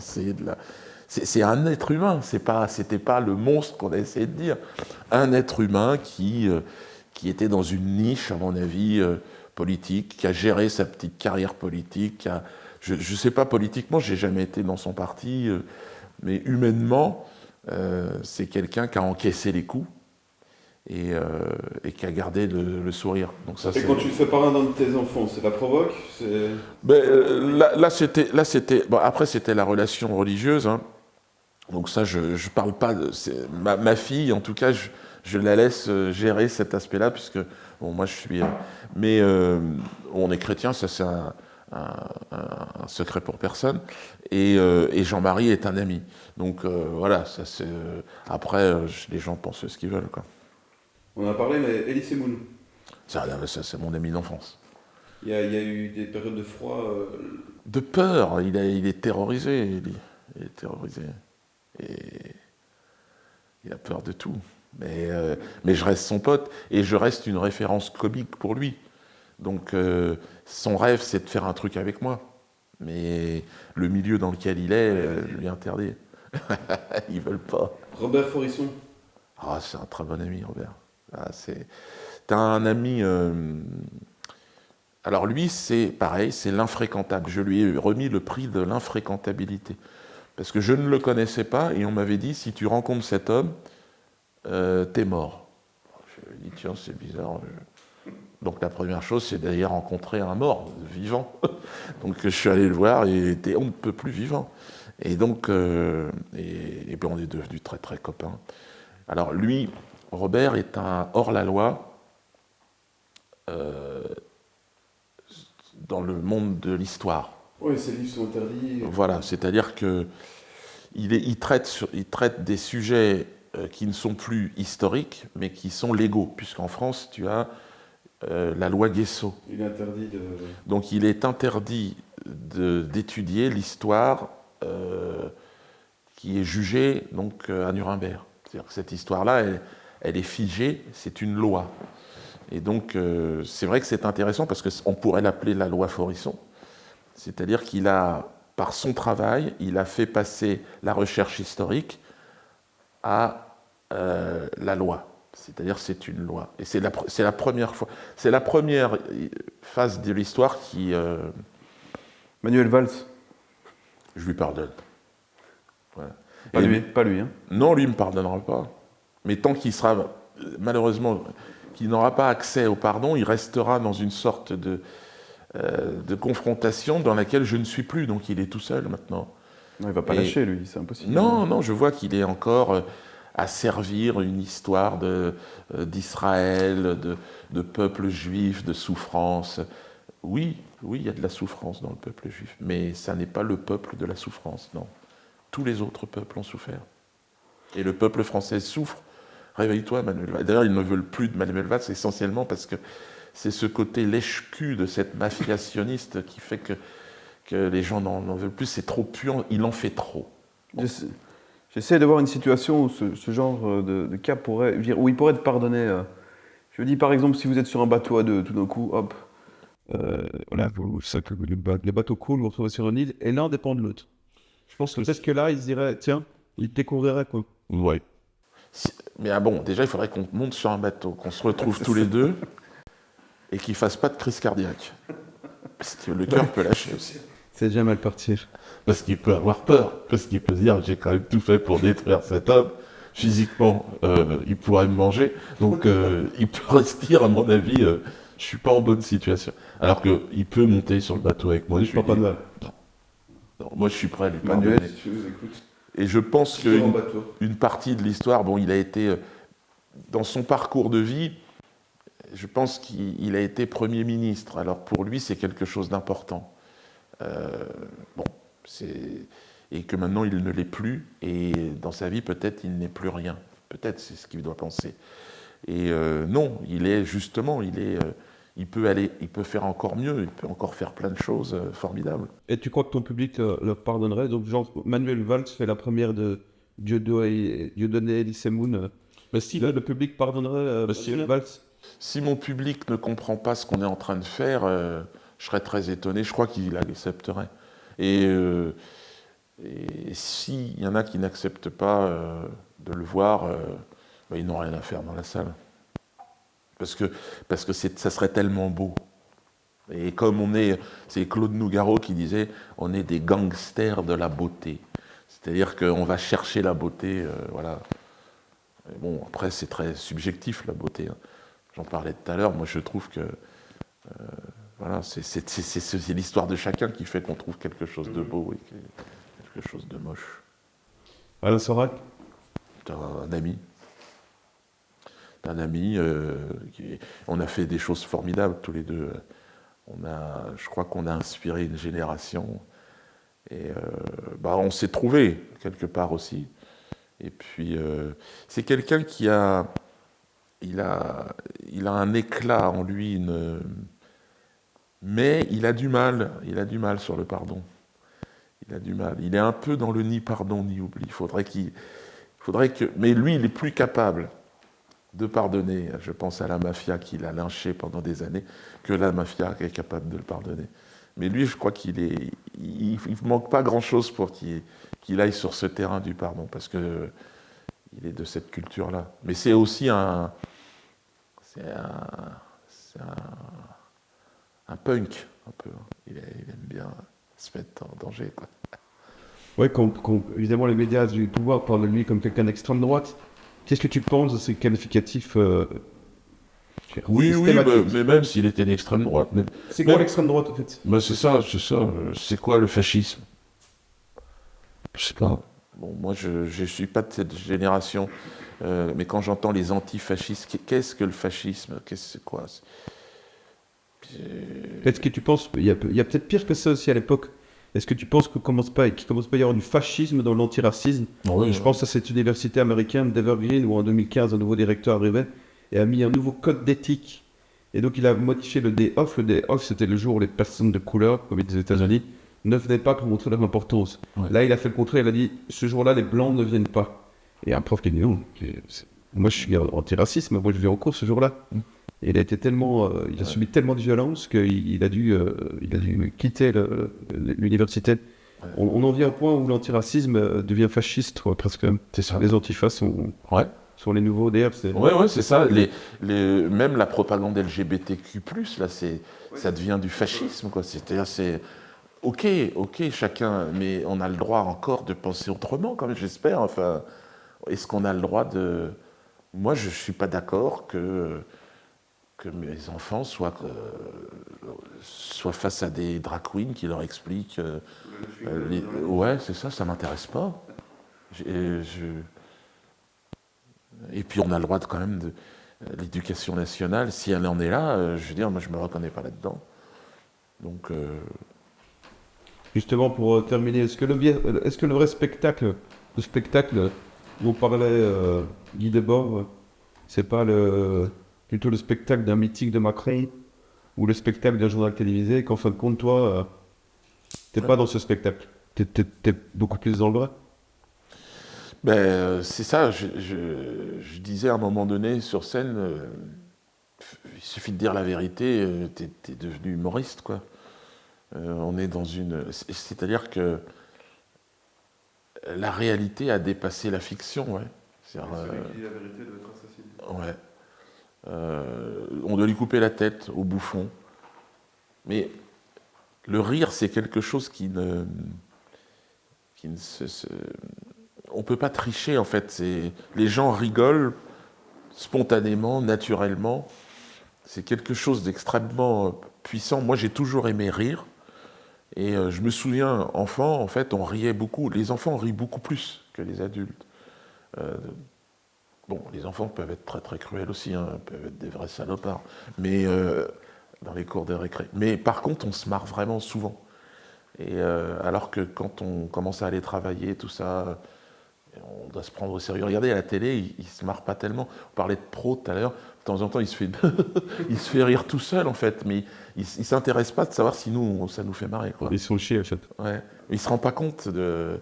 c'est un être humain, c'était pas le monstre qu'on a essayé de dire. Un être humain qui était dans une niche, à mon avis, politique, qui a géré sa petite carrière politique, je ne sais pas politiquement, je n'ai jamais été dans son parti, mais humainement, c'est quelqu'un qui a encaissé les coups et qui a gardé le sourire. Donc ça, quand tu le fais parrain d'un de tes enfants, c'est la provoque? Là, c'était... Bon, après, c'était la relation religieuse. Hein. Donc ça, je ne parle pas de... Ma fille, en tout cas, je la laisse gérer cet aspect-là, puisque, bon, moi, je suis... mais on est chrétien, ça, c'est un secret pour personne. Et Jean-Marie est un ami. Donc, voilà, ça, c'est... Après, les gens pensent ce qu'ils veulent, quoi. On en a parlé, mais Elie Semoun. Ça, c'est mon ami d'enfance. Il y a eu des périodes de froid. De peur, il est terrorisé, Elie. Il est terrorisé. Et il a peur de tout. Mais je reste son pote et je reste une référence comique pour lui. Donc son rêve, c'est de faire un truc avec moi. Mais le milieu dans lequel il est lui interdit. Ils veulent pas. Robert Forisson. Ah, c'est un très bon ami, Robert. Ah, t'as un ami. Alors lui, c'est pareil, c'est l'infréquentable. Je lui ai remis le prix de l'infréquentabilité. Parce que je ne le connaissais pas et on m'avait dit, si tu rencontres cet homme, t'es mort. Je lui ai dit, tiens, c'est bizarre. Donc la première chose, c'est d'ailleurs rencontrer un mort, vivant. Donc je suis allé le voir et il était on ne peut plus vivant. Et donc, et puis on est devenus très très copains. Alors lui, Robert, est un hors-la-loi dans le monde de l'histoire. Oui, ces livres sont interdits. Voilà, c'est-à-dire que il traite des sujets qui ne sont plus historiques, mais qui sont légaux, puisqu'en France, tu as la loi Guesso. Il est interdit de... Donc il est interdit d'étudier l'histoire qui est jugée donc, à Nuremberg. C'est-à-dire que cette histoire-là, elle est figée, c'est une loi. Et donc c'est vrai que c'est intéressant parce qu'on pourrait l'appeler la loi Forisson. C'est-à-dire qu'il a, par son travail, il a fait passer la recherche historique à la loi. C'est-à-dire c'est une loi. Et c'est la première fois, c'est la première phase de l'histoire qui... Manuel Valls. Je lui pardonne. Voilà. Pas lui. Hein. Non, lui ne me pardonnera pas. Mais tant qu'il sera, malheureusement, qu'il n'aura pas accès au pardon, il restera dans une sorte de confrontation dans laquelle je ne suis plus. Donc il est tout seul maintenant. Non, il ne va pas lâcher, lui, c'est impossible. Non, je vois qu'il est encore... à servir une histoire d'Israël, de peuple juif, de souffrance. Oui, il y a de la souffrance dans le peuple juif, mais ça n'est pas le peuple de la souffrance, non. Tous les autres peuples ont souffert. Et le peuple français souffre. Réveille-toi, Manuel Valls. D'ailleurs, ils ne veulent plus de Manuel Valls, essentiellement parce que c'est ce côté lèche-cul de cette mafia sioniste qui fait que les gens n'en veulent plus. C'est trop puant, il en fait trop. J'essaie de voir une situation où ce genre de cas pourrait, où il pourrait être pardonné. Je me dis par exemple, si vous êtes sur un bateau à deux, tout d'un coup, hop. Voilà, les bateaux coulent, vous vous retrouvez sur une île, et l'un dépend de l'autre. Je pense que peut-être que là, il se dirait, tiens, il découvrirait quoi. Ouais. Mais bon, déjà, il faudrait qu'on monte sur un bateau, qu'on se retrouve tous les deux, et qu'il ne fasse pas de crise cardiaque. Parce que le cœur peut lâcher aussi. C'est déjà mal partir. Parce qu'il peut avoir peur, parce qu'il peut se dire j'ai quand même tout fait pour détruire cet homme, physiquement il pourrait me manger, donc il peut se dire à mon avis je suis pas en bonne situation. Alors qu'il peut monter sur le bateau avec moi. Je ne pas de mal. Non, moi je suis prêt à lui Manuel, pardonner. si tu nous écoutes. Et je pense qu'une partie de l'histoire, bon il a été, dans son parcours de vie, je pense qu'il a été Premier ministre, alors pour lui c'est quelque chose d'important. Bon, et que maintenant il ne l'est plus, et dans sa vie peut-être il n'est plus rien, peut-être c'est ce qu'il doit penser. Et non, il est justement, il peut faire encore mieux, il peut encore faire plein de choses formidables. Et tu crois que ton public le pardonnerait? Donc genre Manuel Valls fait la première de Dieudonné Elissemoun. Mais si là, le public pardonnerait Manuel Valls? Si mon public ne comprend pas ce qu'on est en train de faire, je serais très étonné, je crois qu'il accepterait. Et s'il y en a qui n'acceptent pas de le voir, ils n'ont rien à faire dans la salle. Parce que ça serait tellement beau. Et comme c'est Claude Nougaro qui disait, on est des gangsters de la beauté. C'est-à-dire qu'on va chercher la beauté, voilà. Et bon, après, c'est très subjectif, la beauté. Hein. J'en parlais tout à l'heure, moi je trouve que voilà, c'est l'histoire de chacun qui fait qu'on trouve quelque chose de beau et quelque chose de moche. Alain Sorac? T'as un ami. On a fait des choses formidables tous les deux. Je crois qu'on a inspiré une génération. Et on s'est trouvés quelque part aussi. Et puis, c'est quelqu'un qui il a un éclat en lui, mais il a du mal sur le pardon. Il a du mal. Il est un peu dans le ni pardon ni oubli. Mais lui, il est plus capable de pardonner, je pense à la mafia qui l'a lynché pendant des années, que la mafia est capable de le pardonner. Mais lui, je crois il manque pas grand-chose pour qu'il aille sur ce terrain du pardon, parce que il est de cette culture-là. Mais c'est aussi un punk, un peu. Il aime bien se mettre en danger, quoi. Ouais, évidemment, les médias du pouvoir parlent de lui comme quelqu'un d'extrême droite. Qu'est-ce que tu penses de ces qualificatifs Oui, systématiques? mais même s'il était d'extrême droite. C'est quoi l'extrême droite, en fait? C'est ça. C'est quoi le fascisme? Je sais pas. Bon, moi, je ne suis pas de cette génération, mais quand j'entends les antifascistes, qu'est-ce que le fascisme? C'est quoi? Est-ce que tu penses, il y a peut-être pire que ça aussi à l'époque. Est-ce que tu penses qu'il commence pas à y avoir du fascisme dans l'antiracisme? Oui, Je pense à cette université américaine d'Evergreen où en 2015 un nouveau directeur arrivait et a mis un nouveau code d'éthique. Et donc il a modifié le day off. Le day off, c'était le jour où les personnes de couleur, comme des États-Unis, ne venaient pas pour montrer leur importance. Ouais. Là, il a fait le contraire. Il a dit ce jour-là, les blancs ne viennent pas. Et un prof qui a dit non, moi je suis antiraciste, moi je vais en cours ce jour-là. Et il a été tellement, il a subi tellement de violence qu'il a dû quitter l'université. Ouais. On en vient à un point où l'antiracisme devient fasciste, quoi, presque. C'est ça. Les antifas sont les nouveaux. D'ailleurs, Ouais, c'est ça. Même la propagande LGBTQ+, là, ça devient du fascisme, quoi. C'est-à-dire, ok, chacun, mais on a le droit encore de penser autrement, quand même, j'espère. Enfin, est-ce qu'on a le droit de... Moi, je ne suis pas d'accord que mes enfants soient face à des drag queens qui leur expliquent... Ouais, c'est ça m'intéresse pas. Et puis on a le droit quand même de l'éducation nationale, si elle en est là, je veux dire, moi je me reconnais pas là-dedans. Donc... Justement, pour terminer, est-ce que le vrai spectacle, le spectacle dont parlait Guy Debord, c'est pas plutôt le spectacle d'un mythique de Macron ou le spectacle d'un journal télévisé, et qu'en fin de compte, toi, t'es pas dans ce spectacle, t'es beaucoup plus dans le vrai? C'est ça, je disais à un moment donné sur scène, il suffit de dire la vérité, t'es devenu humoriste, quoi. On est dans c'est-à-dire que la réalité a dépassé la fiction, ouais. Celui qui dit la vérité doit être assassiné. Ouais. On doit lui couper la tête au bouffon. Mais le rire, c'est quelque chose qui ne on peut pas tricher, en fait. Les gens rigolent spontanément, naturellement. C'est quelque chose d'extrêmement puissant. Moi, j'ai toujours aimé rire. Et je me souviens, enfant, en fait, on riait beaucoup. Les enfants rient beaucoup plus que les adultes. Bon, les enfants peuvent être très très cruels aussi, hein, peuvent être des vrais salopards, mais dans les cours de récré. Mais par contre, on se marre vraiment souvent. Et alors que quand on commence à aller travailler, tout ça, on doit se prendre au sérieux. Regardez, à la télé, il se marre pas tellement. On parlait de Pro tout à l'heure. De temps en temps, il se fait rire tout seul, en fait. Mais il s'intéresse pas de savoir si ça nous fait marrer, quoi. Ils sont chiés, en fait. Ouais. Il se rend pas compte de...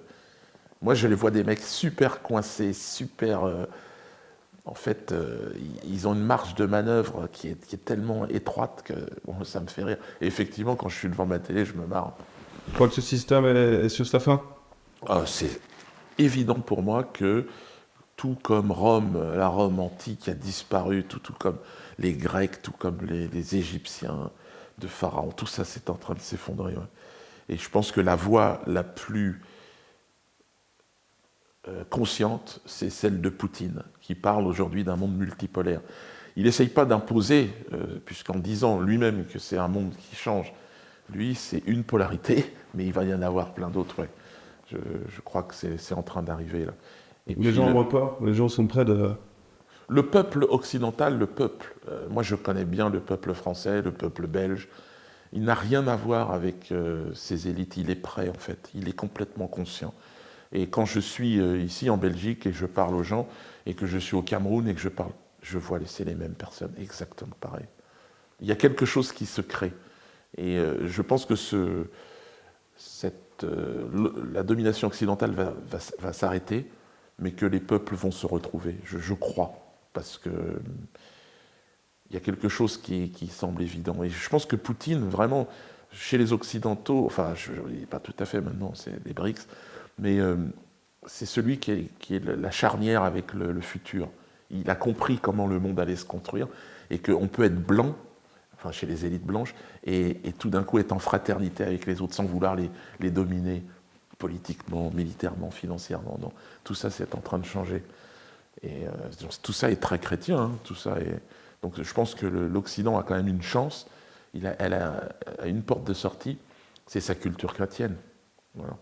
Moi, je les vois des mecs super coincés, super... En fait, ils ont une marge de manœuvre qui est tellement étroite que bon, ça me fait rire. Et effectivement, quand je suis devant ma télé, je me marre. Tu crois que ce système est sur sa fin? C'est évident pour moi que tout comme Rome, la Rome antique a disparu, tout comme les Grecs, tout comme les Égyptiens de Pharaon, tout ça c'est en train de s'effondrer. Ouais. Et je pense que la voie la plus consciente, c'est celle de Poutine, qui parle aujourd'hui d'un monde multipolaire. Il n'essaye pas d'imposer, puisqu'en disant lui-même que c'est un monde qui change, lui, c'est une polarité, mais il va y en avoir plein d'autres. Ouais. Je crois que c'est en train d'arriver là. Et les gens voient pas, les gens sont près de... Le peuple occidental, moi je connais bien le peuple français, le peuple belge, il n'a rien à voir avec ces élites, il est prêt en fait, il est complètement conscient. Et quand je suis ici en Belgique et je parle aux gens, et que je suis au Cameroun et que je vois c'est les mêmes personnes, exactement pareil. Il y a quelque chose qui se crée. Et je pense que la domination occidentale va s'arrêter, mais que les peuples vont se retrouver, je crois. parce que il y a quelque chose qui semble évident. Et je pense que Poutine, vraiment, chez les Occidentaux, enfin, je ne dis pas tout à fait maintenant, c'est les BRICS, mais c'est celui qui est la charnière avec le futur. Il a compris comment le monde allait se construire et qu'on peut être blanc, enfin chez les élites blanches, et tout d'un coup être en fraternité avec les autres sans vouloir les dominer politiquement, militairement, financièrement. Non. Tout ça, c'est en train de changer. Et tout ça est très chrétien. Hein, tout ça est... Donc je pense que l'Occident a quand même une chance. Elle a une porte de sortie, c'est sa culture chrétienne. Voilà.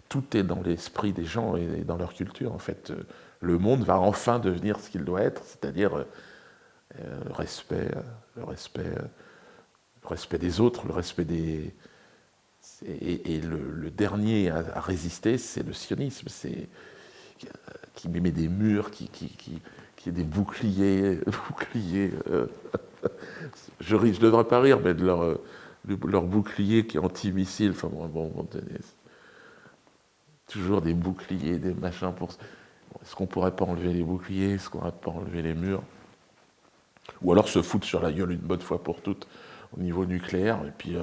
Tout est dans l'esprit des gens et dans leur culture. En fait, le monde va enfin devenir ce qu'il doit être, c'est-à-dire le respect des autres, le respect des... Et le dernier à résister, c'est le sionisme, qui met des murs, qui est des boucliers. Je ne devrais pas rire, mais de leur bouclier qui est anti-missile. Enfin bon, toujours des boucliers, des machins pour... Est-ce qu'on pourrait pas enlever les boucliers? Est-ce qu'on pourrait pas enlever les murs? Ou alors se foutre sur la gueule une bonne fois pour toutes au niveau nucléaire, et puis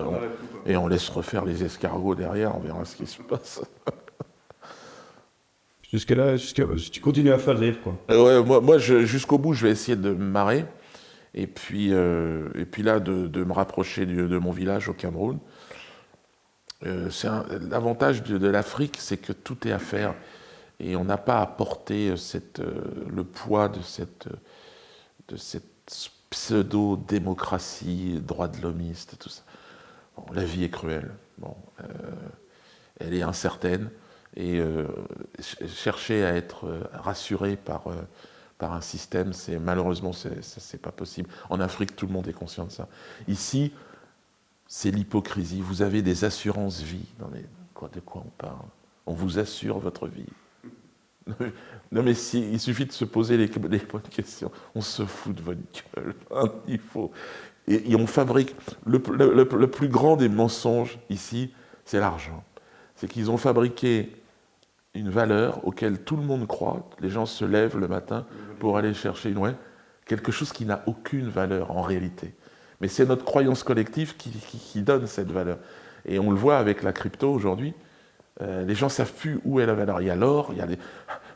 on laisse refaire les escargots derrière, on verra ce qui se passe. Jusque-là, tu continues à faire rire, quoi. Ouais, moi jusqu'au bout, je vais essayer de me marrer, et puis là, de me rapprocher de mon village au Cameroun. L'avantage de l'Afrique, c'est que tout est à faire, et on n'a pas à porter le poids de cette pseudo-démocratie, droits de l'homiste, tout ça. Bon, la vie est cruelle. Bon, elle est incertaine. Et chercher à être rassuré par un système, malheureusement, c'est pas possible. En Afrique, tout le monde est conscient de ça. Ici, c'est l'hypocrisie. Vous avez des assurances-vie. De quoi on parle? On vous assure votre vie. Non, mais il suffit de se poser les bonnes questions. On se fout de votre gueule. Il faut... Et on fabrique... Le plus grand des mensonges, ici, c'est l'argent. C'est qu'ils ont fabriqué une valeur auquel tout le monde croit. Les gens se lèvent le matin pour aller chercher quelque chose qui n'a aucune valeur en réalité. Mais c'est notre croyance collective qui donne cette valeur. Et on le voit avec la crypto aujourd'hui. Les gens ne savent plus où est la valeur. Il y a l'or,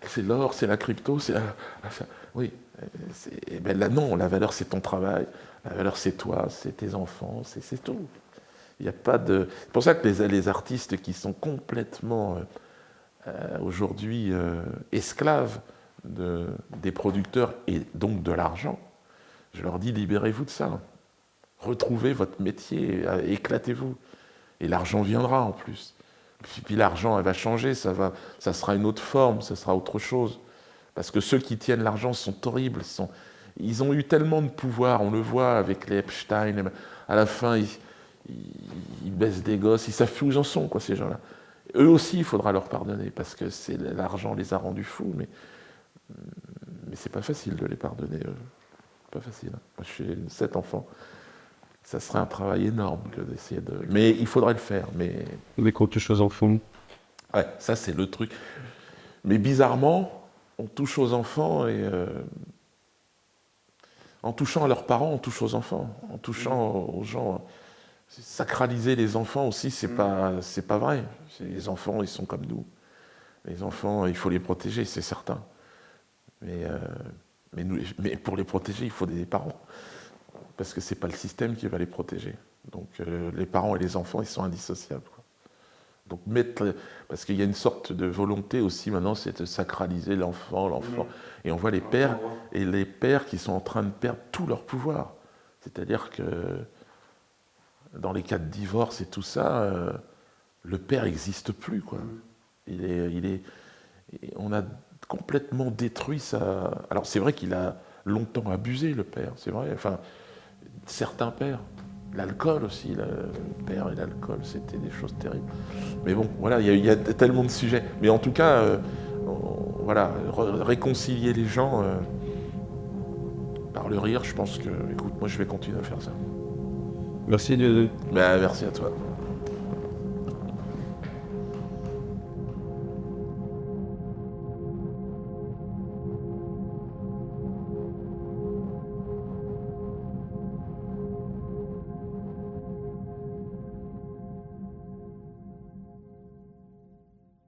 c'est l'or, c'est la crypto, oui. Là, non, la valeur c'est ton travail, la valeur c'est toi, c'est tes enfants, c'est tout. Il n'y a pas de... C'est pour ça que les artistes qui sont complètement aujourd'hui esclaves des producteurs et donc de l'argent, je leur dis libérez-vous de ça. Retrouvez votre métier, éclatez-vous. Et l'argent viendra en plus. Puis l'argent, elle va changer, ça sera une autre forme, ça sera autre chose. Parce que ceux qui tiennent l'argent sont horribles. Ils ont eu tellement de pouvoir, on le voit avec les Epstein. À la fin, ils baissent des gosses, ils savent plus où ils en sont, quoi, ces gens-là. Eux aussi, il faudra leur pardonner, parce que l'argent les a rendus fous, mais c'est pas facile de les pardonner. Pas facile. Moi, j'ai 7 enfants. Ça serait un travail énorme que d'essayer de... Mais il faudrait le faire. Mais quelque chose en fond. Ouais, ça c'est le truc. Mais bizarrement, on touche aux enfants et... En touchant à leurs parents, on touche aux enfants. En touchant aux gens... Sacraliser les enfants aussi, c'est pas vrai. Les enfants, ils sont comme nous. Les enfants, il faut les protéger, c'est certain. Mais pour les protéger, il faut des parents. Parce que c'est pas le système qui va les protéger. Donc les parents et les enfants, ils sont indissociables, quoi. Donc parce qu'il y a une sorte de volonté aussi maintenant, c'est de sacraliser l'enfant. Et on voit les pères qui sont en train de perdre tout leur pouvoir. C'est-à-dire que dans les cas de divorce et tout ça, le père n'existe plus, quoi. On a complètement détruit ça. Alors c'est vrai qu'il a longtemps abusé, le père, c'est vrai. Enfin, certains pères. L'alcool aussi, le père et l'alcool, c'était des choses terribles. Mais bon, voilà, il y a tellement de sujets. Mais en tout cas, voilà, réconcilier les gens par le rire, je pense que, écoute, moi je vais continuer à faire ça. Merci de... Merci à toi.